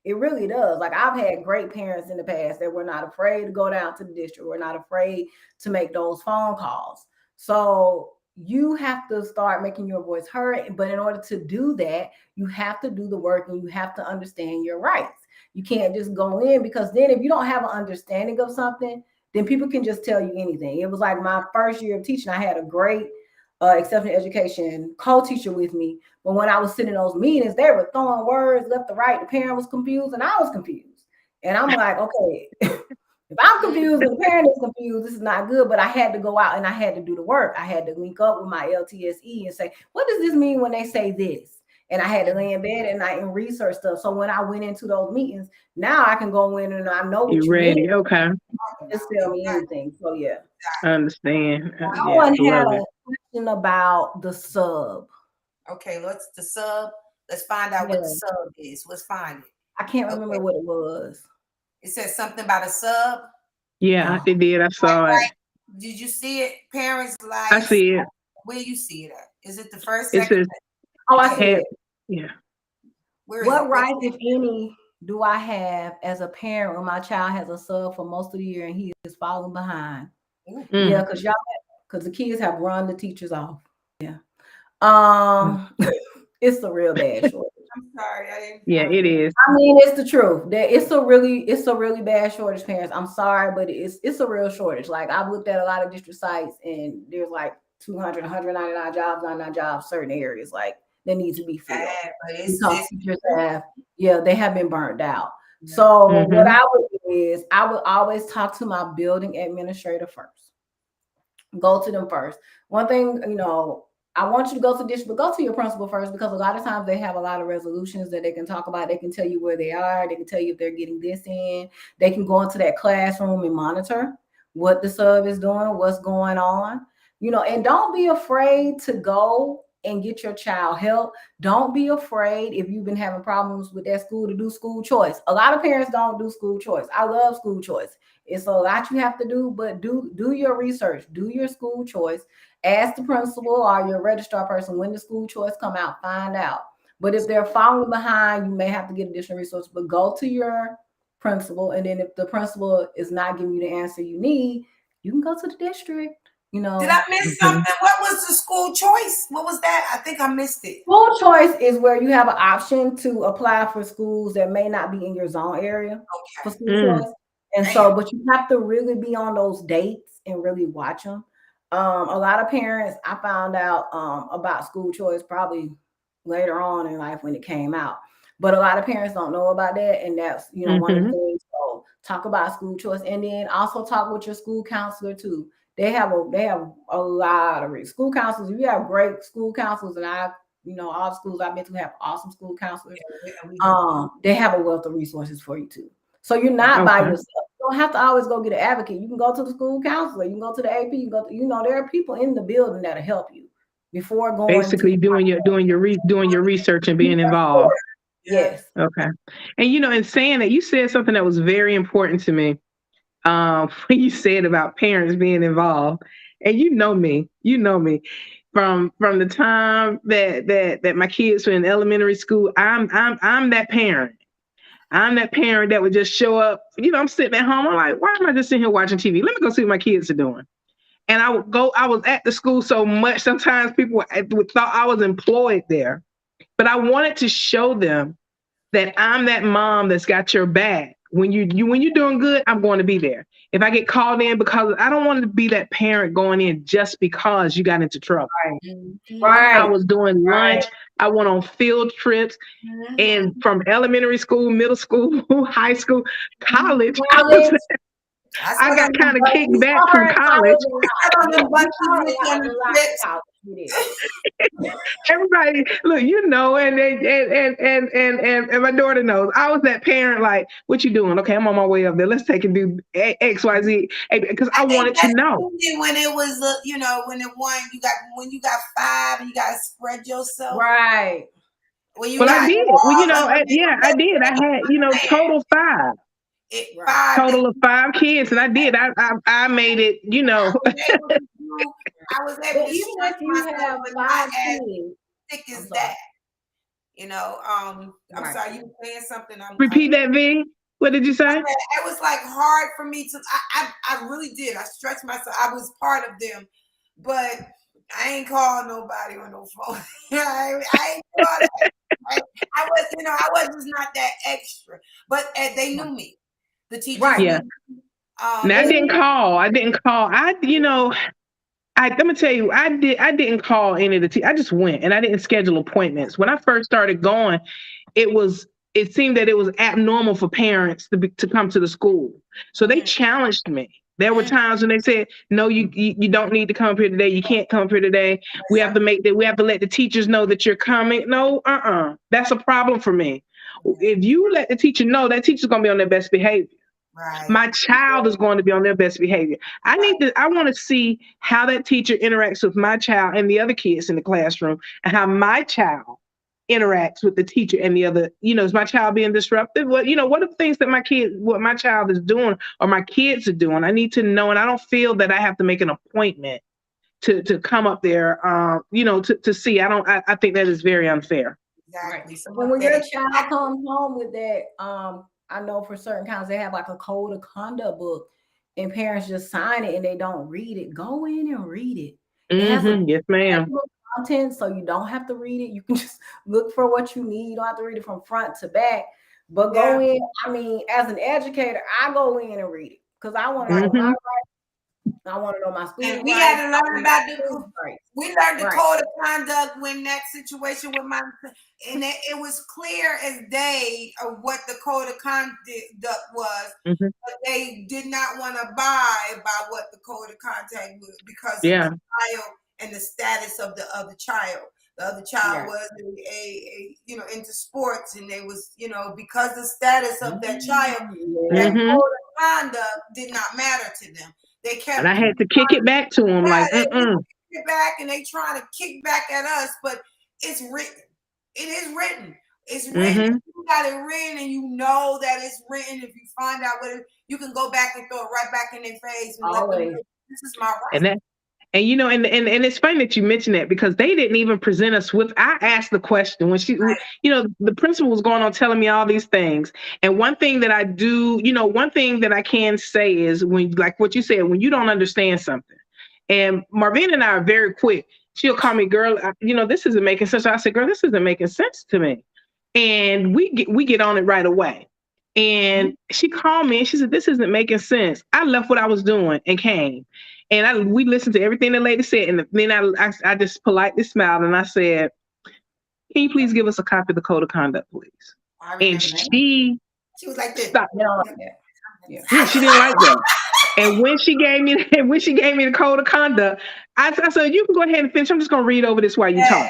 It really does. Like I've had great parents in the past that were not afraid to go down to the district. We're not afraid to make those phone calls. So you have to start making your voice heard. But in order to do that, you have to do the work and you have to understand your rights. You can't just go in, because then if you don't have an understanding of something, then people can just tell you anything. It was like my first year of teaching, I had a great exceptional education co-teacher with me. But when I was sitting in those meetings, they were throwing words left to right. The parent was confused and I was confused. And I'm like, okay, if I'm confused and the parent is confused, this is not good. But I had to go out and I had to do the work. I had to link up with my LTSE and say, what does this mean when they say this? And I had to lay in bed at night and research stuff. So when I went into those meetings, now I can go in and I know what You you mean. ready? Okay. Just tell me anything. So yeah. I understand. Yeah, Someone had love a it. question about the sub. Okay, the sub. Let's find out what the Yeah. sub is. Let's find it. I can't remember Okay. what it was. It says something about a sub. Yeah, it did. I saw it. Did you see it? Parents I life. see it. Where you see it at? Is it the first, It second? says Oh, I see head. it. Yeah. Where is What it? rights, if any, do I have as a parent when my child has a sub for most of the year and he is falling behind? Yeah, because the kids have run the teachers off. Yeah. It's a real bad shortage. I'm sorry, I didn't. Yeah, it is. I mean, it's the truth. That it's a really bad shortage, parents. I'm sorry, but it's a real shortage. Like I've looked at a lot of district sites and there's like 200, 199 jobs, 99 jobs, certain areas like that need to be filled. Because teachers they have been burnt out. So what I would do is I would always talk to my building administrator first. Go to them first. One thing, I want you to go to district, but go to your principal first, because a lot of times they have a lot of resolutions that they can talk about. They can tell you where they are. They can tell you if they're getting this in. They can go into that classroom and monitor what the sub is doing, what's going on, and don't be afraid to go and get your child help. Don't be afraid if you've been having problems with that school to do school choice. A lot of parents don't do school choice. I love school choice. It's a lot you have to do, but do your research, do your school choice. Ask the principal or your registrar person when the school choice come out, find out. But if they're falling behind, you may have to get additional resources, but go to your principal. And then if the principal is not giving you the answer you need, you can go to the district. Did I miss something? What was the school choice? What was that? I think I missed it. School choice is where you have an option to apply for schools that may not be in your zone area for school choice. And so, but you have to really be on those dates and really watch them. A lot of parents, I found out about school choice probably later on in life when it came out. But a lot of parents don't know about that. And that's, one of the things. So talk about school choice, and then also talk with your school counselor too. They have a lot of school counselors. You have great school counselors, and all the schools I've been to have awesome school counselors. They have a wealth of resources for you too. So you're not by yourself. You don't have to always go get an advocate. You can go to the school counselor. You can go to the AP. You can go. There are people in the building that'll help you before going. Basically, doing your research and being involved. Yes. Okay. And in saying that, you said something that was very important to me. When you said about parents being involved, and you know me from the time that my kids were in elementary school. I'm that parent. I'm that parent that would just show up. I'm sitting at home. I'm like, why am I just sitting here watching TV? Let me go see what my kids are doing. And I was at the school so much. Sometimes people thought I was employed there, but I wanted to show them that I'm that mom that's got your back. When you're doing good, I'm going to be there. If I get called in, because I don't want to be that parent going in just because you got into trouble. Right. I was doing lunch. I went on field trips, and from elementary school, middle school, high school, college. I got kind of kicked back from college. Everybody, look, and my daughter knows. I was that parent, like, what you doing? Okay, I'm on my way up there. Let's take and do X, Y, Z, because I wanted to know. When it was, when you got 5 and you got to spread yourself. Right. I did. I did. I had, total 5. Total of 5 kids, and I did. I made it, I was able to even if you have 5 kids, thick as that. I'm sorry, you were saying something. Repeat that, V. What did you say? It was like hard for me to. I really did. I stretched myself. I was part of them, but I ain't calling nobody on no phone. I ain't calling. I was just not that extra. But they knew me. The teachers. Right. Yeah. Now I didn't call. I'm gonna tell you, I didn't call any of the teachers. I just went, and I didn't schedule appointments. When I first started going, it seemed that it was abnormal for parents to come to the school. So they challenged me. There were times when they said, "No, you don't need to come up here today. You can't come up here today. We have to make that. We have to let the teachers know that you're coming." No, that's a problem for me. If you let the teacher know, that teacher's gonna be on their best behavior. Right. My child is going to be on their best behavior. I want to see how that teacher interacts with my child and the other kids in the classroom, and how my child interacts with the teacher and the other. Is my child being disruptive? What are the things that what my child is doing or my kids are doing? I need to know, and I don't feel that I have to make an appointment to come up there. To see. I think that is very unfair. Exactly. So when your child comes home with that, I know for certain times they have like a code of conduct book, and parents just sign it and they don't read it. Go in and read it. It has Yes, ma'am. content, so you don't have to read it. You can just look for what you need. You don't have to read it from front to back. But go in. I mean, as an educator, I go in and read it because I want to know my rights. I want to know my students. And we had to learn about we learned the code of conduct when that situation with my, and it was clear as day of what the code of conduct was, but they did not want to abide by what the code of conduct was because of the child and the status of the other child. The other child was into sports, and they was because the status of that child, that code of conduct did not matter to them. They kept, and I had to kick it back to them, like, They kick it back, and they trying to kick back at us, but it's written. It is written. It's written. You got it written, and you know that it's written. If you find out you can go back and throw it right back in their face and let them know, this is my right. And it's funny that you mentioned that, because they didn't even present us with. I asked the question when the principal was going on telling me all these things. And one thing that I do, one thing that I can say is, when, like what you said, when you don't understand something, and Marvina and I are very quick. She'll call me, "Girl, this isn't making sense." I said, "Girl, this isn't making sense to me," and we get on it right away. And she called me and she said, "This isn't making sense." I left what I was doing and came. And we listened to everything the lady said. And then I just politely smiled and I said, "Can you please give us a copy of the code of conduct, please?" And she was like this. Yeah, she didn't like that. And when she gave me the code of conduct, I said, "You can go ahead and finish. I'm just going to read over this while you talk."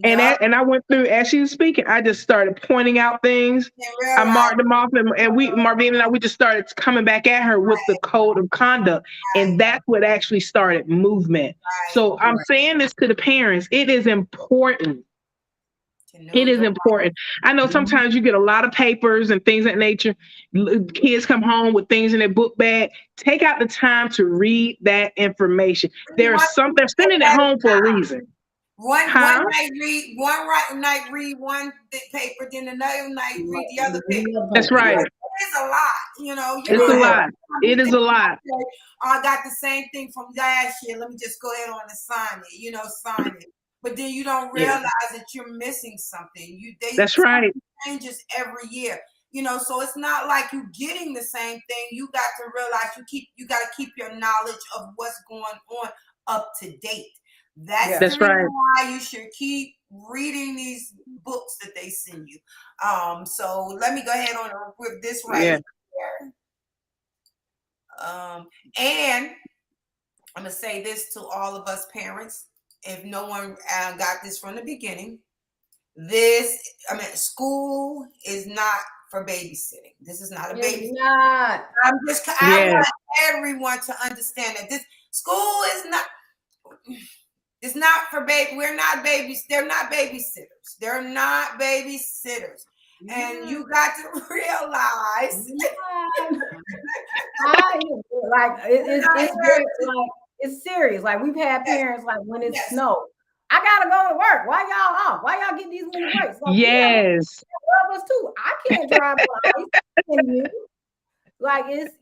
And I went through, as she was speaking, I just started pointing out things. I marked them off, and Marvina and I, we just started coming back at her with the code of conduct. And that's what actually started movement. So I'm saying this to the parents. It is important. It is important. I know sometimes you get a lot of papers and things of that nature. Kids come home with things in their book bag. Take out the time to read that information. They're sending it home for a reason. One night read one paper, then another night read the other paper. That's right. It's a lot, It's a lot. It is a lot. I got the same thing from last year. Let me just go ahead on and sign it. But then you don't realize that you're missing something. That's right. Changes every year. So it's not like you're getting the same thing. You got to realize you got to keep your knowledge of what's going on up to date. That's right. Why you should keep reading these books that they send you. So let me go ahead on with this right here. And I'm gonna say this to all of us parents. If no one got this from the beginning, school is not for babysitting. This is not a baby. I want everyone to understand that this school is not. It's not for baby. We're not babies. They're not babysitters. They're not babysitters. And you got to realize. It's serious. Like, we've had parents, like, when it snows, I gotta go to work. Why y'all off? Why y'all get these many breaks? Like, yes. Us too. I can't drive. Like, it's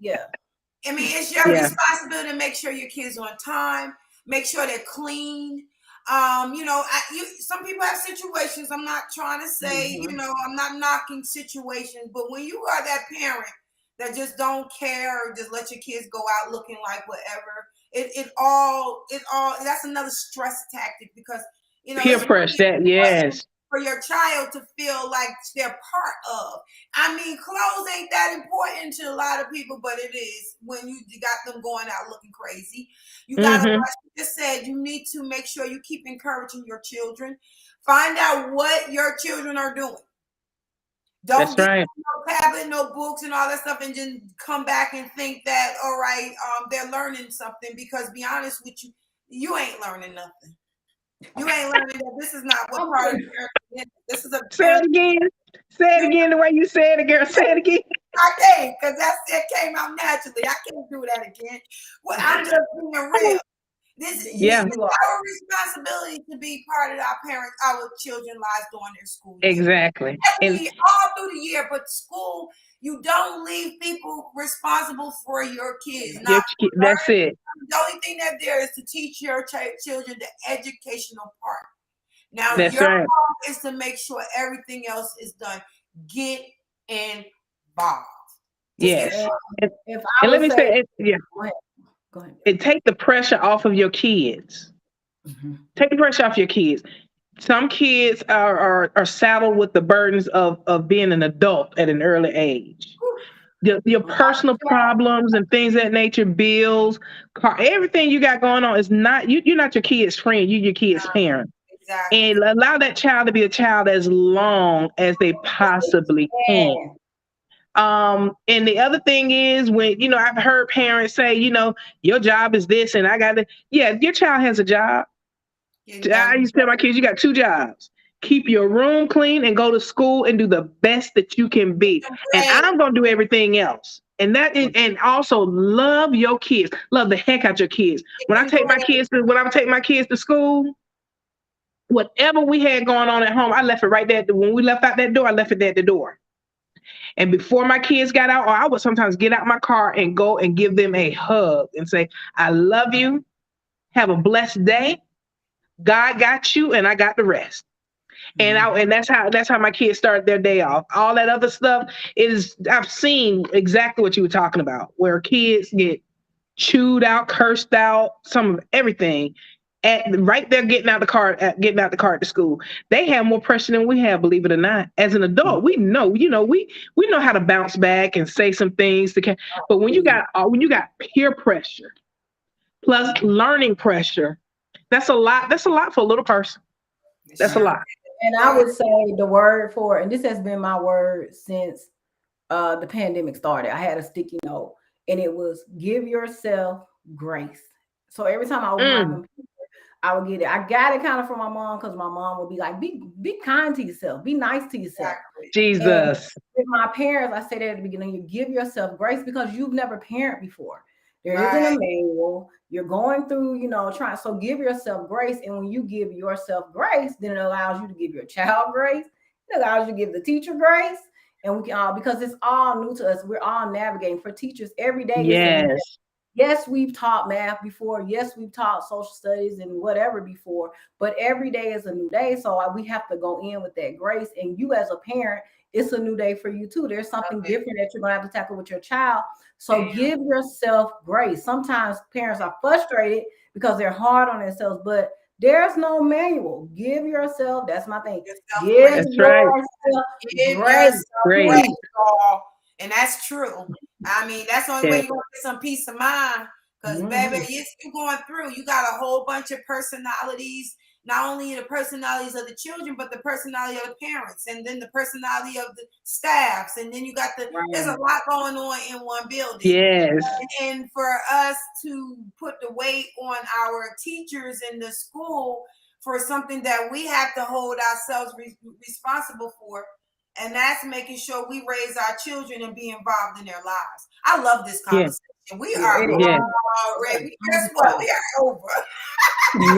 I mean, it's your responsibility to make sure your kids are on time. Make sure they're clean. Some people have situations. I'm not trying to say, I'm not knocking situations, but when you are that parent that just don't care or just let your kids go out looking like whatever, it all that's another stress tactic, because peer pressure. Yes. for your child to feel like they're part of. I mean, clothes ain't that important to a lot of people, but it is when you got them going out looking crazy. You got to, like you just said, you need to make sure you keep encouraging your children. Find out what your children are doing. Don't get no tablet, no books, and all that stuff, and just come back and think that, all right, they're learning something. Because be honest with you, you ain't learning nothing. You ain't learning that this is not what part of parenting is. This is a Say it again. Say it again the way you said it, girl. Say it again. I can't, because it came out naturally. I can't do that again. Well, I'm just being real. This is our responsibility to be part of our children's lives during their school year. Exactly. All through the year, but school, you don't leave people responsible for your kids. That's it. The only thing that there is to teach your children the educational part. Now, that's your job is to make sure everything else is done. Get involved. Yes. And let me say, Go ahead. It take the pressure off of your kids. Take the pressure off your kids. Some kids are saddled with the burdens of being an adult at an early age. Your personal problems and things of that nature, bills, everything you got going on is not you're not your kid's friend. You're your kid's parent. Exactly. And allow that child to be a child as long as they possibly can. And the other thing is when, I've heard parents say, your job is this and I got to, your child has a job. I used to tell my kids, you got 2 jobs. Keep your room clean and go to school and do the best that you can be. And I'm going to do everything else. And and also love your kids. Love the heck out your kids. When I take my kids to school, whatever we had going on at home, I left it right there. When we left out that door, I left it there at the door. And before my kids got out, or I would sometimes get out my car and go and give them a hug and say, I love you. Have a blessed day. God got you and I got the rest. And that's how my kids start their day off. All that other stuff I've seen exactly what you were talking about, where kids get chewed out, cursed out, some of everything. Right there, getting out the car at the school. They have more pressure than we have, believe it or not. As an adult, we know, we know how to bounce back and say some things but when you got peer pressure plus learning pressure, that's a lot for a little person. That's a lot. And I would say the word for, and this has been my word since the pandemic started. I had a sticky note and it was give yourself grace. So every time I was on my computer, I would get it. I got it kind of from my mom because my mom would be like, be kind to yourself. Be nice to yourself. Exactly. Jesus. And with my parents, I say that at the beginning, you give yourself grace because you've never parented before. There isn't a manual. You're going through, trying. So give yourself grace. And when you give yourself grace, then it allows you to give your child grace. It allows you to give the teacher grace. And we can because it's all new to us. We're all navigating. For teachers every day. Yes. Yes, we've taught math before. Yes, we've taught social studies and whatever before. But every day is a new day. So we have to go in with that grace. And you as a parent, it's a new day for you too. There's something different that you're going to have to tackle with your child. So give yourself grace. Sometimes parents are frustrated because they're hard on themselves, but there's no manual. Give yourself, that's my thing. Give yourself grace. And that's true. I mean, that's the only way you're going to get some peace of mind. Because, baby, you're going through. You got a whole bunch of personalities. Not only the personalities of the children, but the personality of the parents, and then the personality of the staffs, and then you got there's a lot going on in one building. Yes. And for us to put the weight on our teachers in the school for something that we have to hold ourselves responsible for, and that's making sure we raise our children and be involved in their lives. I love this conversation. We are already. Guess what? We are over.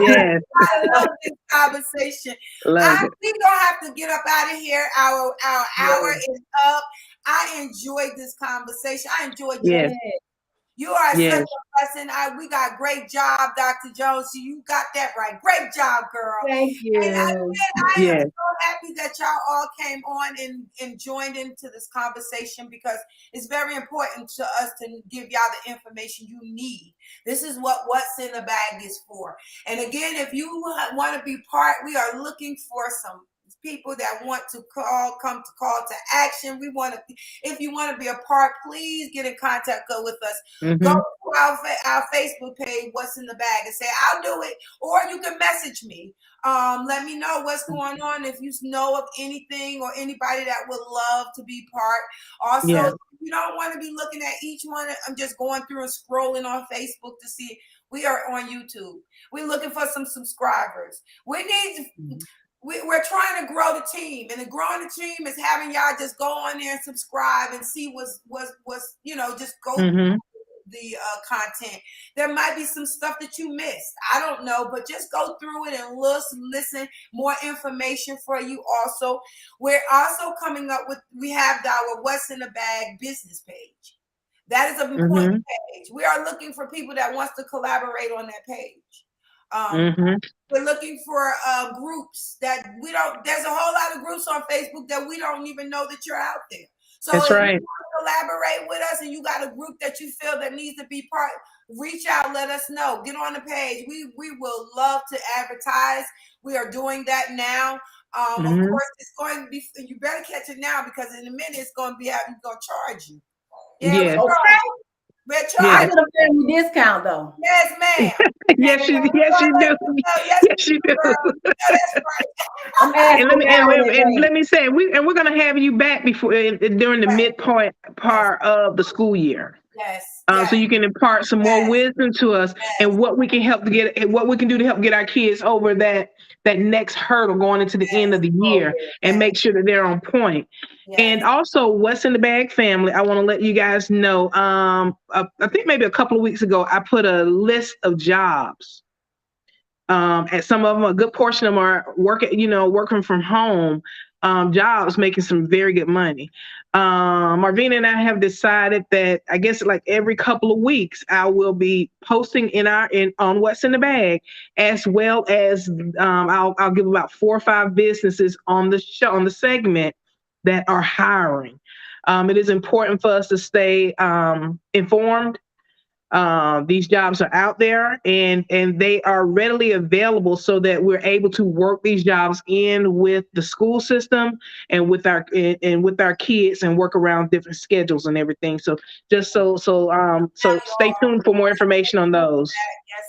Yes. I love this conversation. We don't have to get up out of here. Our hour is up. I enjoyed this conversation. I enjoyed you. You are such a blessing. We got great job, Dr. Jones. You got that right. Great job, girl. Thank you. And I am so happy that y'all all came on and joined into this conversation because it's very important to us to give y'all the information you need. This is what's in the bag is for. And again, if you want to be part, we are looking for some people that want to come to call to action. We want to, if you want to be a part, please get in contact with us. Go to our Facebook page, What's in the Bag, and say, I'll do it. Or you can message me. Let me know what's going on. If you know of anything or anybody that would love to be part. Also, you don't want to be looking at each one. I'm just going through and scrolling on Facebook to see. We are on YouTube. We're looking for some subscribers. We're trying to grow the team, and the growing the team is having y'all just go on there and subscribe and see what's just go through the content. There might be some stuff that you missed. I don't know, but just go through it and listen. More information for you. Also, we're also coming up with. We have our What's in the Bag business page. That is an important page. We are looking for people that wants to collaborate on that page. We're looking for groups that we don't. There's a whole lot of groups on Facebook that we don't even know that you're out there. So if you want to collaborate with us and you got a group that you feel that needs to be part, reach out, let us know. Get on the page. We will love to advertise. We are doing that now. Of course, it's going to be. You better catch it now because in a minute it's going to be out. It's going to charge you. Yeah. We're charging. I get a family discount though. Yes, ma'am. Yes, you do. Yes, you do. That's right. And let me say, we're going to have you back during the midpoint part of the school year. Yes. So you can impart some more wisdom to us and what we can do to help get our kids over that next hurdle going into the end of the year and make sure that they're on point. Yes. And also, What's in the Bag family, I want to let you guys know, I think maybe a couple of weeks ago, I put a list of jobs. And some of them, a good portion of them are working from home jobs, making some very good money. Marvina and I have decided that I guess like every couple of weeks I will be posting on What's in the Bag, as well as I'll give about 4 or 5 businesses on the show, on the segment, that are hiring. It is important for us to stay informed. These jobs are out there and they are readily available so that we're able to work these jobs in with the school system and with our kids and work around different schedules and everything. So just so stay tuned for more information on those. Yes,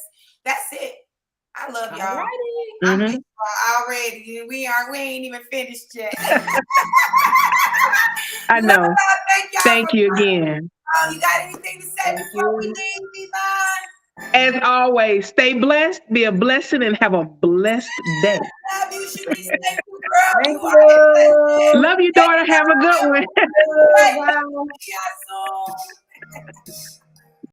that's it. I love y'all. Already. We ain't even finished yet. I know. Thank you again. You got anything to say before we leave, Yvonne? As always, stay blessed, be a blessing, and have a blessed day. Love you. Should be safe, girl. Thank you. Love you, daughter. Have a good one. Bye. See you soon.